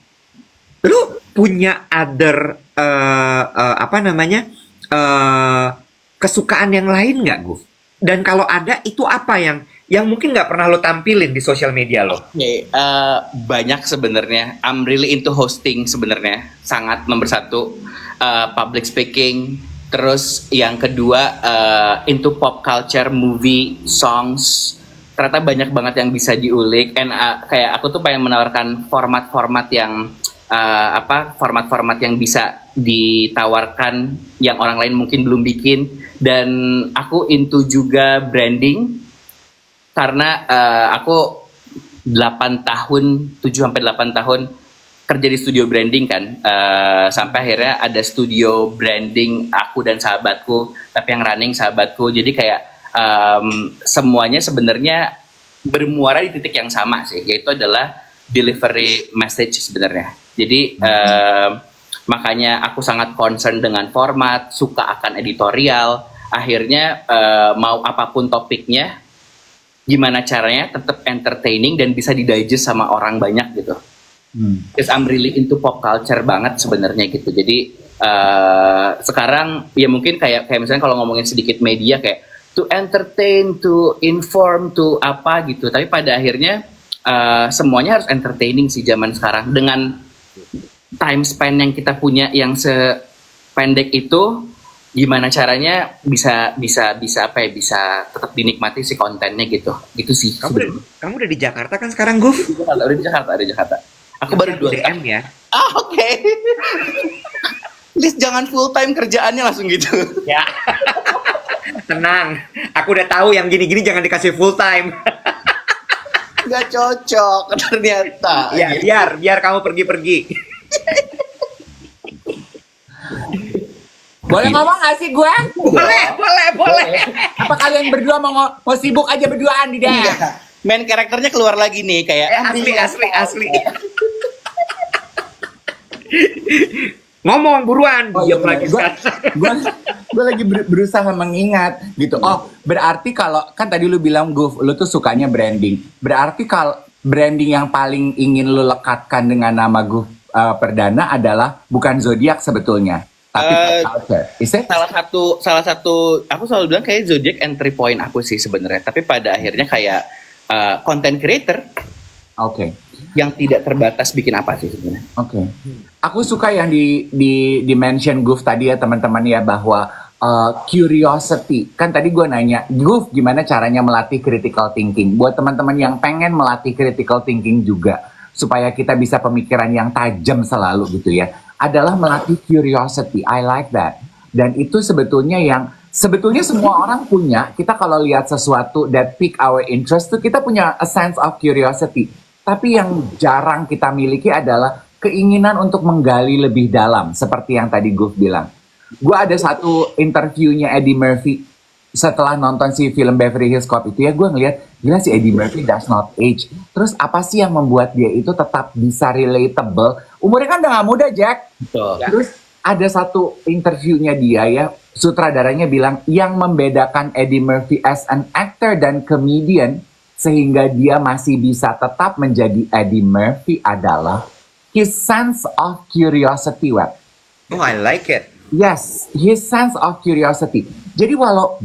lu punya other kesukaan yang lain nggak, Guf? Dan kalau ada, itu apa yang mungkin nggak pernah lo tampilin di sosial media lo? Banyak sebenarnya. I'm really into hosting sebenarnya, sangat nomor satu. Public speaking. Terus yang kedua into pop culture, movie, songs. Ternyata banyak banget yang bisa diulik. And kayak aku tuh pengen menawarkan format-format yang format-format yang bisa ditawarkan yang orang lain mungkin belum bikin. Dan aku into juga branding karena aku 7-8 tahun kerja di studio branding kan, sampai akhirnya ada studio branding aku dan sahabatku, tapi yang running sahabatku. Jadi kayak semuanya sebenarnya bermuara di titik yang sama sih, yaitu adalah delivery message sebenarnya. Jadi makanya aku sangat concern dengan format, suka akan editorial. Akhirnya mau apapun topiknya, gimana caranya tetap entertaining dan bisa didigest sama orang banyak gitu. Because I'm really into pop culture banget sebenarnya gitu. Jadi sekarang ya mungkin kayak misalnya kalau ngomongin sedikit media kayak to entertain, to inform, to apa gitu. Tapi pada akhirnya semuanya harus entertaining sih zaman sekarang. Dengan time span yang kita punya yang sependek itu, gimana caranya bisa tetap dinikmati si kontennya gitu. Gitu sih. Kamu udah di Jakarta kan sekarang, Guf? Udah di Jakarta. Aku baru 2 DM ya. Oke. Please jangan full time kerjaannya langsung gitu. Ya. Tenang, aku udah tahu yang gini-gini jangan dikasih full time. Gak cocok ternyata. Ya, biar kamu pergi-pergi. Boleh ngomong gak sih gue? Boleh. Apa kalian berdua mau sibuk aja berduaan di daerah? Iya. Main karakternya keluar lagi nih kayak asli. Ngomong buruan. Diam lagi. Gue lagi berusaha mengingat gitu. Oh, berarti kalau kan tadi lu bilang Guf, lu tuh sukanya branding. Berarti kalau branding yang paling ingin lu lekatkan dengan nama Guf Perdana adalah bukan zodiak sebetulnya, tapi culture. Is it? Salah satu aku selalu bilang kayak zodiak entry point aku sih sebenarnya. Tapi pada akhirnya kayak content creator. Oke. Yang tidak terbatas bikin apa sih sebenarnya. Oke. Aku suka yang di mention Guf tadi ya teman-teman ya, bahwa curiosity. Kan tadi gue nanya, Guf gimana caranya melatih critical thinking? Buat teman-teman yang pengen melatih critical thinking juga, supaya kita bisa pemikiran yang tajam selalu gitu ya. adalah melatih curiosity. I like that. Dan itu sebetulnya semua orang punya. Kita kalau lihat sesuatu that pique our interest tuh kita punya a sense of curiosity. Tapi yang jarang kita miliki adalah keinginan untuk menggali lebih dalam. Seperti yang tadi Guf bilang. Gue ada satu interviewnya Eddie Murphy setelah nonton si film Beverly Hills Cop itu ya, gue ngeliat gila si Eddie Murphy does not age. Terus apa sih yang membuat dia itu tetap bisa relatable? Umurnya kan udah gak muda, Jack. Betul. Terus ada satu interviewnya dia ya, sutradaranya bilang yang membedakan Eddie Murphy as an actor dan comedian sehingga dia masih bisa tetap menjadi Eddie Murphy adalah his sense of curiosity, Web. Oh, I like it. Yes, his sense of curiosity. Jadi walau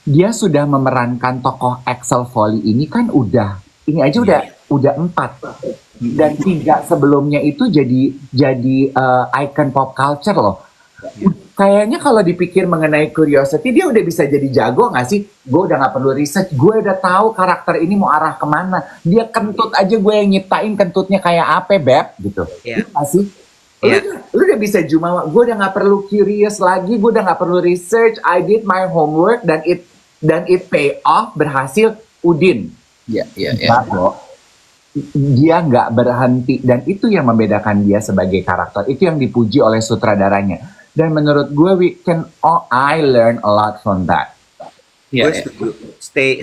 dia sudah memerankan tokoh Axel Foley ini kan ini aja udah 4 dan 3 sebelumnya itu jadi icon pop culture loh. Kayaknya kalau dipikir mengenai curiosity dia udah bisa jadi jago nggak sih? Gue udah nggak perlu research, gue udah tahu karakter ini mau arah kemana. Dia kentut aja gue yang nyiptain kentutnya kayak apa, Beb gitu. Iya nggak sih? Lu udah bisa jumawa, gue udah gak perlu curious lagi, gue udah gak perlu research, I did my homework dan it pay off, berhasil, Udin. Iya. Dia gak berhenti dan itu yang membedakan dia sebagai karakter, itu yang dipuji oleh sutradaranya. Dan menurut gue I learn a lot from that.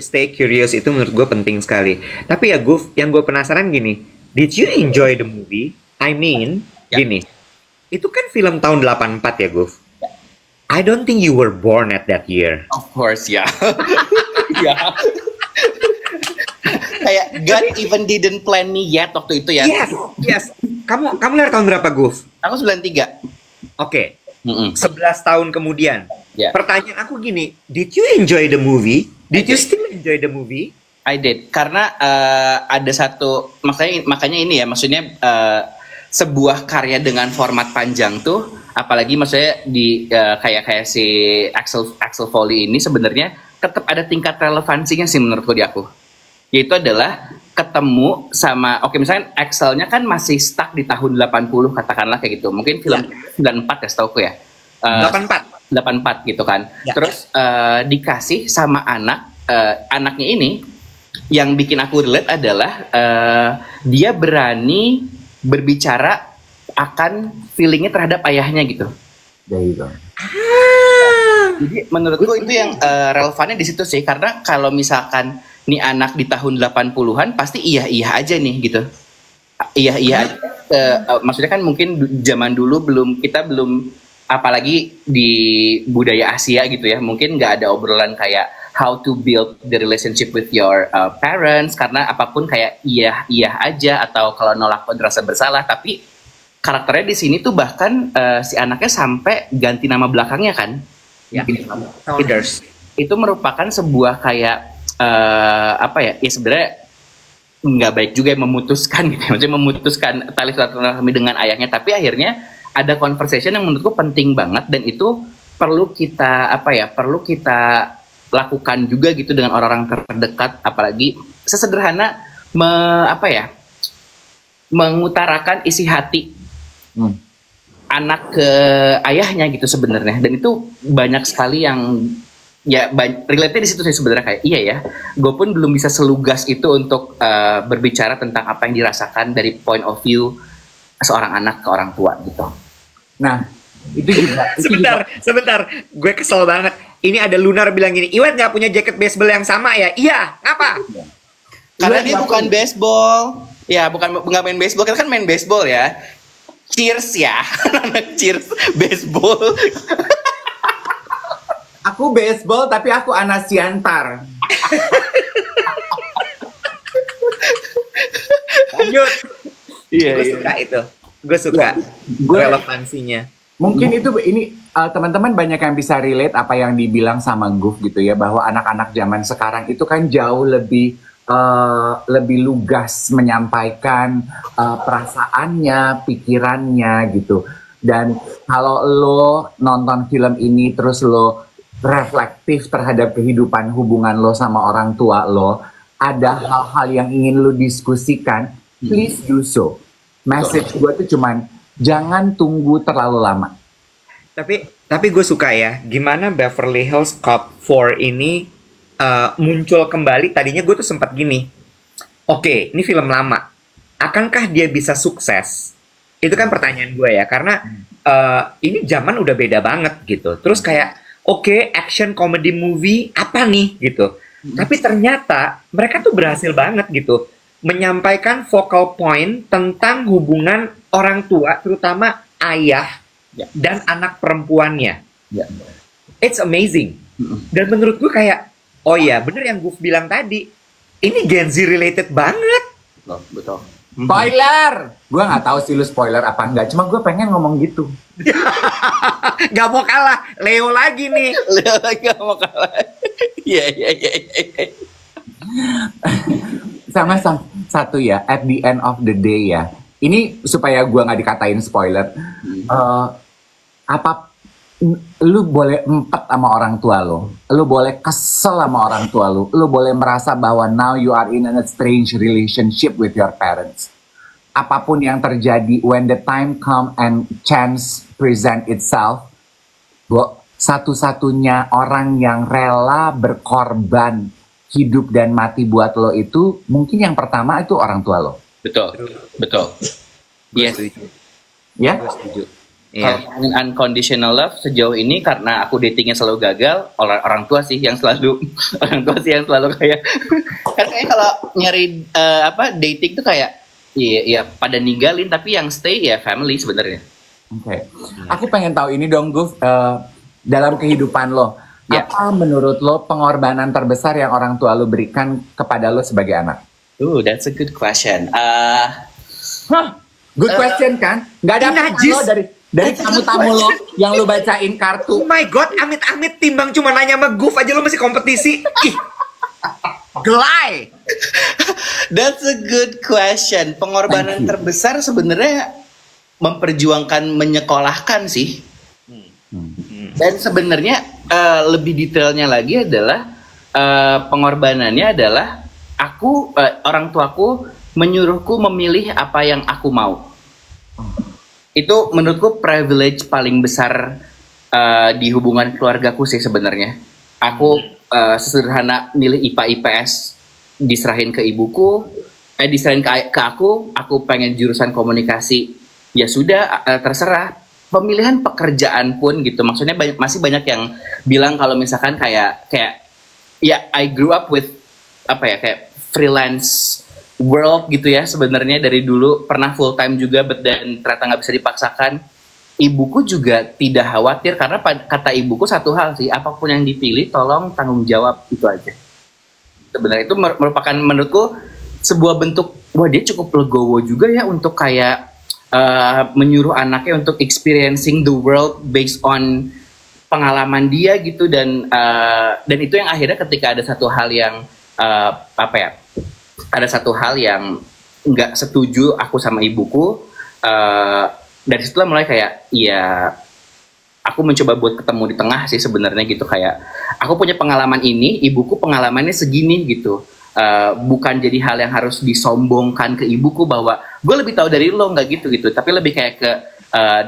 Stay curious itu menurut gue penting sekali. Tapi ya Guf, yang gue penasaran gini, did you enjoy the movie? I mean, gini, itu kan film tahun 84 ya, Guf? I don't think you were born at that year. Of course, ya. Ya. Kayak God even didn't plan me yet waktu itu ya. Yes. Kamu lahir tahun berapa, Guf? Aku 93. Oke. 11 tahun kemudian. Yeah. Pertanyaan aku gini, did you enjoy the movie? Did you still enjoy the movie? I did. Karena ada satu, makanya ini ya, maksudnya sebuah karya dengan format panjang tuh, apalagi maksudnya di kayak si Axel Foley ini sebenarnya tetap ada tingkat relevansinya sih menurutku di aku. Yaitu adalah ketemu sama, misalnya Axelnya kan masih stuck di tahun 80 katakanlah kayak gitu. Mungkin film 94 ya setauku ya. 84 gitu kan. Ya. Terus dikasih sama anaknya ini, yang bikin aku relate adalah dia berani berbicara akan feelingnya terhadap ayahnya gitu. Jadi menurutku itu yang relevannya di situ sih, karena kalau misalkan nih anak di tahun 80-an pasti iya aja nih gitu. Iya. Maksudnya kan mungkin zaman dulu kita belum apalagi di budaya Asia gitu ya, mungkin nggak ada obrolan kayak how to build the relationship with your parents, karena apapun kayak iya aja, atau kalau nolak pun rasa bersalah. Tapi karakternya di sini tuh bahkan si anaknya sampai ganti nama belakangnya kan. Ya. Itu merupakan sebuah kayak ya sebenarnya nggak baik juga memutuskan gitu, maksudnya memutuskan tali silaturahmi dengan ayahnya, tapi akhirnya ada conversation yang menurutku penting banget, dan itu perlu kita lakukan juga gitu dengan orang-orang terdekat, apalagi sesederhana mengutarakan isi hati anak ke ayahnya gitu sebenarnya. Dan itu banyak sekali yang relate di situ sih sebenarnya, kayak iya ya, gue pun belum bisa selugas itu untuk berbicara tentang apa yang dirasakan dari point of view seorang anak ke orang tua gitu. Nah, itu juga. Sebentar, gue kesel banget. Ini ada Lunar bilang gini, Iwan nggak punya jaket baseball yang sama ya? Iya, ngapa? Karena dia bukan baseball. Ya, nggak main baseball, kita kan main baseball ya. Cheers ya, cheers baseball. Aku baseball tapi aku anak Siantar. Lanjut. Iya. Gue suka itu. Gue suka relevansinya. Mungkin ini teman-teman banyak yang bisa relate apa yang dibilang sama Guf gitu ya, bahwa anak-anak zaman sekarang itu kan jauh lebih lugas menyampaikan perasaannya, pikirannya gitu. Dan kalau lo nonton film ini terus lo reflektif terhadap kehidupan hubungan lo sama orang tua lo, ada hal-hal yang ingin lo diskusikan, please do so. Message gue tuh cuman jangan tunggu terlalu lama. Tapi gue suka ya, gimana Beverly Hills Cop 4 ini muncul kembali. Tadinya gue tuh sempat gini, oke, ini film lama, akankah dia bisa sukses? Itu kan pertanyaan gue ya, karena ini zaman udah beda banget gitu. Terus kayak, oke, action comedy movie apa nih gitu. Tapi ternyata mereka tuh berhasil banget gitu menyampaikan focal point tentang hubungan orang tua, terutama ayah dan anak perempuannya. It's amazing. Dan menurut gue kayak, oh ya, bener yang gue bilang tadi, ini Gen Z related banget. Betul. Spoiler! Gue nggak tahu sih lu spoiler apa enggak, cuma gue pengen ngomong gitu. Gak mau kalah, Leo lagi nih. Leo lagi gak mau kalah. Iya. Sama satu ya, at the end of the day ya. Ini supaya gue nggak dikatain spoiler. Lu boleh empet sama orang tua lu boleh kesel sama orang tua lu boleh merasa bahwa now you are in a strange relationship with your parents. Apapun yang terjadi, when the time come and chance present itself, satu-satunya orang yang rela berkorban hidup dan mati buat lo itu mungkin yang pertama itu orang tua lo. Betul. Yes. Ya. Gue setuju. Kalau unconditional love sejauh ini karena aku datingnya selalu gagal, orang tua sih yang selalu kayak katanya kalau nyari dating tuh kayak iya pada ninggalin, tapi yang stay ya family sebenarnya. Oke. Aku pengen tahu ini dong, Guf, dalam kehidupan lo, apa menurut lo pengorbanan terbesar yang orang tua lo berikan kepada lo sebagai anak? That's a good question. Good question kan? Gak ada najis. lo dari tamu-tamu lo yang lo bacain kartu. Oh my god, amit-amit timbang cuma nanya sama Guf aja lo masih kompetisi. Ih, gelai. That's a good question. Pengorbanan terbesar sebenarnya memperjuangkan menyekolahkan sih. Dan sebenarnya lebih detailnya lagi adalah pengorbanannya adalah orang tuaku menyuruhku memilih apa yang aku mau. Itu menurutku privilege paling besar di hubungan keluargaku sih sebenarnya. Aku sesederhana milih IPA IPS, diserahin ke ibuku, diserahin ke aku pengen jurusan komunikasi. Ya sudah, terserah. Pemilihan pekerjaan pun gitu. Maksudnya masih banyak yang bilang kalau misalkan kayak ya I grew up with kayak freelance world gitu ya, sebenarnya dari dulu pernah full time juga, dan ternyata nggak bisa dipaksakan. Ibuku juga tidak khawatir karena kata ibuku satu hal sih, apapun yang dipilih tolong tanggung jawab, itu aja. Sebenarnya itu merupakan menurutku sebuah bentuk, wah dia cukup legowo juga ya untuk kayak menyuruh anaknya untuk experiencing the world based on pengalaman dia gitu, dan itu yang akhirnya ketika ada satu hal yang ada satu hal yang nggak setuju aku sama ibuku, dari situlah mulai kayak ya aku mencoba buat ketemu di tengah sih sebenarnya gitu, kayak aku punya pengalaman ini, ibuku pengalamannya segini gitu. Bukan jadi hal yang harus disombongkan ke ibuku bahwa gue lebih tahu dari lo, nggak gitu, tapi lebih kayak ke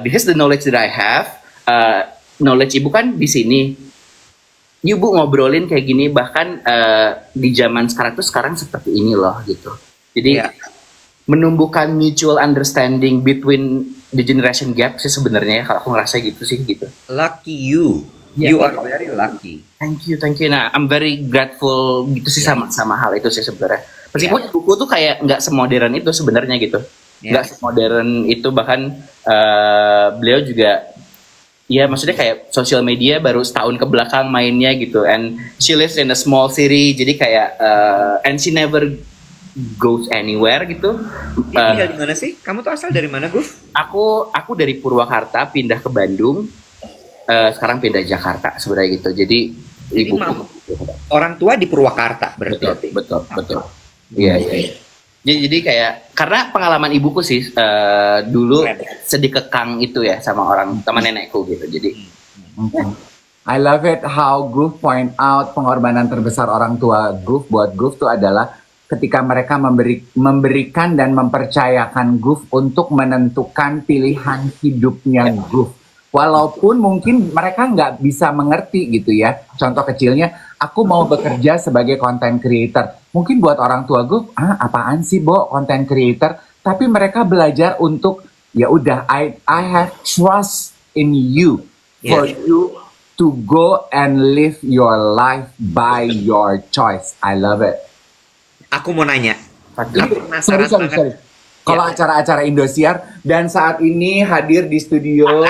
this is the knowledge that I have, knowledge ibu kan di sini, ibu ngobrolin kayak gini, bahkan di zaman sekarang seperti ini loh gitu. Jadi menumbuhkan mutual understanding between the generation gap sih sebenarnya, kalau aku ngerasa gitu sih gitu. Lucky you. You are very lucky. Thank you. Nah, I'm very grateful gitu sih sama hal itu sih sebenarnya. Meskipun buku tuh kayak nggak semodern itu sebenarnya gitu, nggak semodern itu, bahkan beliau juga, ya maksudnya kayak sosial media baru setahun ke belakang mainnya gitu, and she lives in a small city, jadi kayak and she never goes anywhere gitu. Tinggal di mana sih? Kamu tuh asal dari mana, Guf? Aku dari Purwakarta pindah ke Bandung. Sekarang pindah Jakarta sebenarnya gitu. Jadi ibu orang tua di Purwakarta berarti. Betul. Iya. Jadi kayak karena pengalaman ibuku sih dulu sedih kekang itu ya sama nenekku gitu. Jadi I love it how Groove point out pengorbanan terbesar orang tua Groove buat Groove tuh adalah ketika mereka memberikan dan mempercayakan Goof untuk menentukan pilihan hidupnya Goof. Walaupun mungkin mereka nggak bisa mengerti gitu ya. Contoh kecilnya, aku mau bekerja sebagai content creator. Mungkin buat orang tua Goof, apaan sih Bo content creator? Tapi mereka belajar untuk, ya udah, I have trust in you for you to go and live your life by your choice. I love it. Aku mau nanya. Sorry. Kalau acara-acara Indosiar dan saat ini hadir di studio.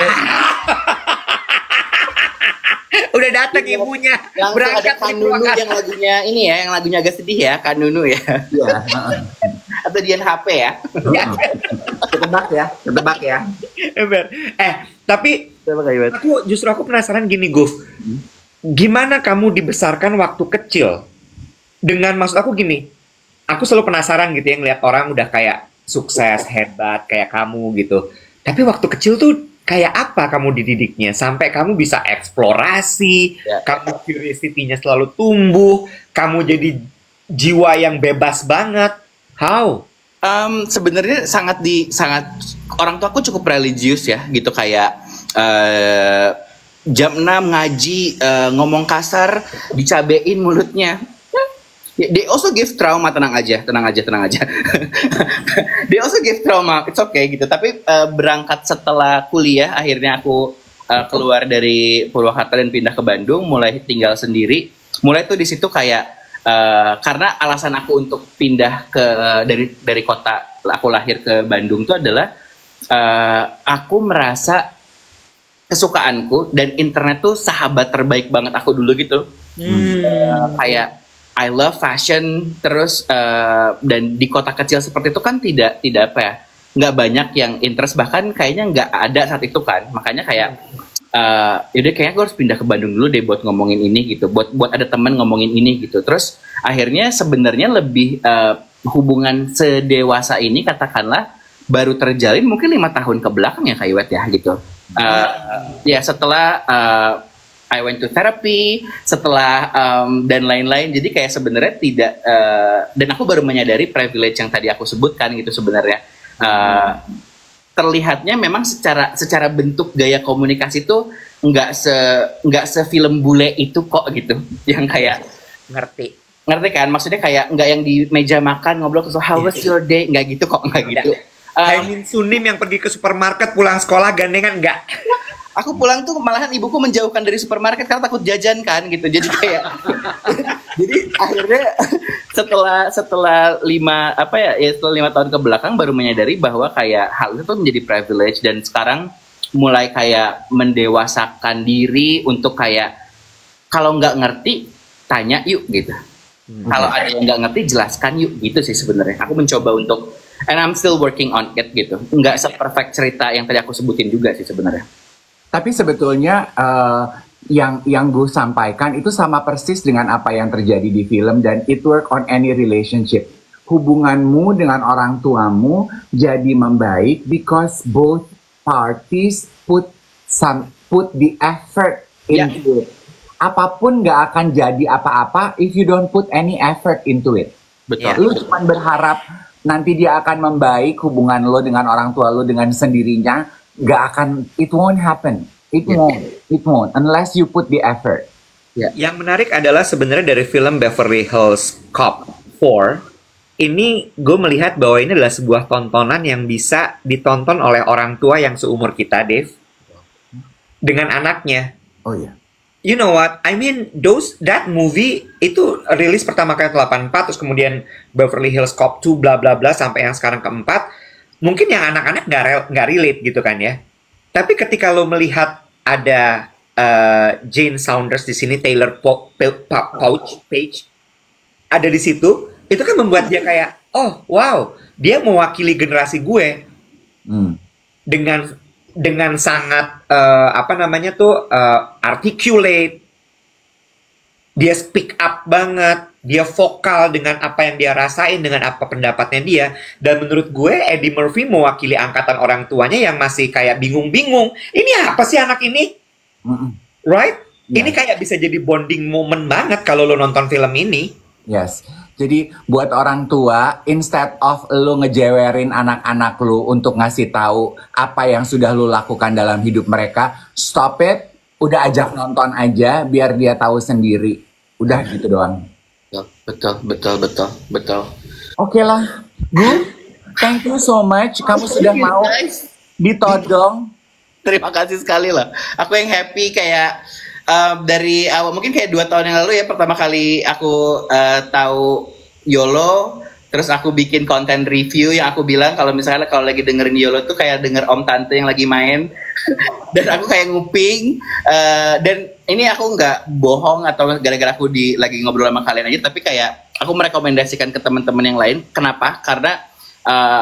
Udah datang ibunya. Langsung Berangkat ada Kanunu yang lagunya ini ya, yang lagunya agak sedih ya, Kanunu ya. Iya. Atau Dian HP ya. Ketebak ya. Tapi aku penasaran gini, Guf. Gimana kamu dibesarkan waktu kecil? Maksud aku gini, aku selalu penasaran gitu ya, ngeliat orang udah kayak sukses, hebat, kayak kamu gitu. Tapi waktu kecil tuh kayak apa kamu dididiknya? Sampai kamu bisa eksplorasi, kamu curiosity-nya selalu tumbuh, kamu jadi jiwa yang bebas banget. How? Sebenarnya sangat orang tua aku cukup religius ya, gitu kayak jam 6 ngaji, ngomong kasar, dicabein mulutnya. They also give trauma, tenang aja. They also give trauma, it's okay gitu. Tapi berangkat setelah kuliah, akhirnya aku keluar dari Purwakarta dan pindah ke Bandung, mulai tinggal sendiri. Mulai tuh di situ kayak karena alasan aku untuk pindah dari kota aku lahir ke Bandung tuh adalah aku merasa kesukaanku dan internet tuh sahabat terbaik banget aku dulu gitu. Kayak I love fashion, terus dan di kota kecil seperti itu kan tidak apa ya, nggak banyak yang interest, bahkan kayaknya nggak ada saat itu kan, makanya kayak yaudah kayaknya gue harus pindah ke Bandung dulu deh buat ngomongin ini gitu, buat ada teman ngomongin ini gitu. Terus akhirnya sebenarnya lebih hubungan sedewasa ini katakanlah baru terjalin mungkin 5 tahun ke belakang ya Kak Iwet ya gitu. Ya setelah I went to therapy, setelah dan lain-lain. Jadi kayak sebenarnya tidak dan aku baru menyadari privilege yang tadi aku sebutkan gitu sebenarnya. Terlihatnya memang secara bentuk gaya komunikasi tuh nggak se-film bule itu kok gitu. Yang kayak ngerti kan? Maksudnya kayak nggak yang di meja makan ngobrol so how was your day, nggak gitu kok, nggak gitu. Sunim yang pergi ke supermarket pulang sekolah gandengan nggak? Aku pulang tuh malahan ibuku menjauhkan dari supermarket karena takut jajan kan gitu. Jadi kayak jadi akhirnya setelah 5 tahun ke belakang baru menyadari bahwa kayak hal itu tuh menjadi privilege, dan sekarang mulai kayak mendewasakan diri untuk kayak kalau nggak ngerti tanya yuk gitu. Kalau ada yang nggak ngerti jelaskan yuk gitu sih sebenarnya. Aku mencoba untuk, and I'm still working on it gitu. Nggak se-perfect cerita yang tadi aku sebutin juga sih sebenarnya. Tapi sebetulnya yang gue sampaikan itu sama persis dengan apa yang terjadi di film, dan it work on any relationship. Hubunganmu dengan orang tuamu jadi membaik because both parties put the effort into it. Apapun gak akan jadi apa-apa if you don't put any effort into it. Betul. Lu cuma berharap nanti dia akan membaik hubungan lo dengan orang tua lo dengan sendirinya. Gak akan, it won't happen. It won't unless you put the effort. Yang menarik adalah sebenarnya dari film Beverly Hills Cop 4 ini, gue melihat bahwa ini adalah sebuah tontonan yang bisa ditonton oleh orang tua yang seumur kita, Dave, dengan anaknya. Oh iya. You know what? I mean, that movie itu rilis pertama kali 84, terus kemudian Beverly Hills Cop 2 bla bla bla sampai yang sekarang keempat. Mungkin yang anak-anak nggak relate gitu kan ya. Tapi ketika lo melihat ada Jane Saunders di sini, Taylor Page ada di situ, itu kan membuat dia kayak, oh wow, dia mewakili generasi gue dengan sangat articulate. Dia speak up banget, dia vokal dengan apa yang dia rasain, dengan apa pendapatnya dia. Dan menurut gue, Eddie Murphy mewakili angkatan orang tuanya yang masih kayak bingung-bingung. Ini apa sih anak ini? Right? Yeah. Ini kayak bisa jadi bonding moment banget kalau lo nonton film ini. Yes. Jadi buat orang tua, instead of lu ngejewerin anak-anak lu untuk ngasih tahu apa yang sudah lu lakukan dalam hidup mereka, stop it. Udah ajak nonton aja biar dia tahu sendiri. Udah gitu doang. Betul. Oke lah, Bu. Thank you so much. Kamu sudah mau ditodong. Terima kasih sekali lah. Aku yang happy kayak dari awal mungkin kayak 2 tahun yang lalu ya pertama kali aku tahu YOLO, terus aku bikin konten review yang aku bilang kalau misalnya kalau lagi dengerin YOLO tuh kayak denger om tante yang lagi main dan aku kayak nguping dan ini aku nggak bohong atau gara-gara aku lagi ngobrol sama kalian aja, tapi kayak aku merekomendasikan ke teman-teman yang lain. Kenapa? Karena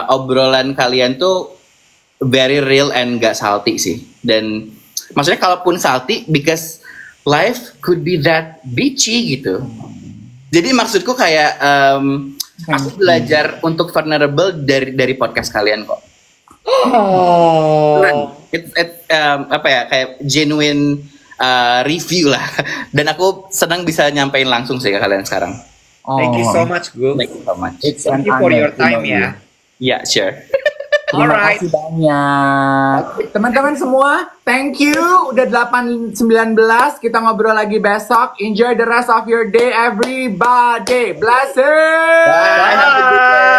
obrolan kalian tuh very real and gak salty sih. Dan maksudnya kalaupun salty, because life could be that bitchy gitu. Jadi maksudku kayak aku belajar untuk vulnerable dari podcast kalian kok. Apa ya, kayak genuine review lah. Dan aku senang bisa nyampein langsung sih ke kalian sekarang. Thank you so much, Gu. Thank you so much. Thank you for your time ya. Yeah, sure. Terima kasih banyak. Teman-teman semua, thank you. Udah 8.19, kita ngobrol lagi besok. Enjoy the rest of your day, everybody. Blessings! Bye.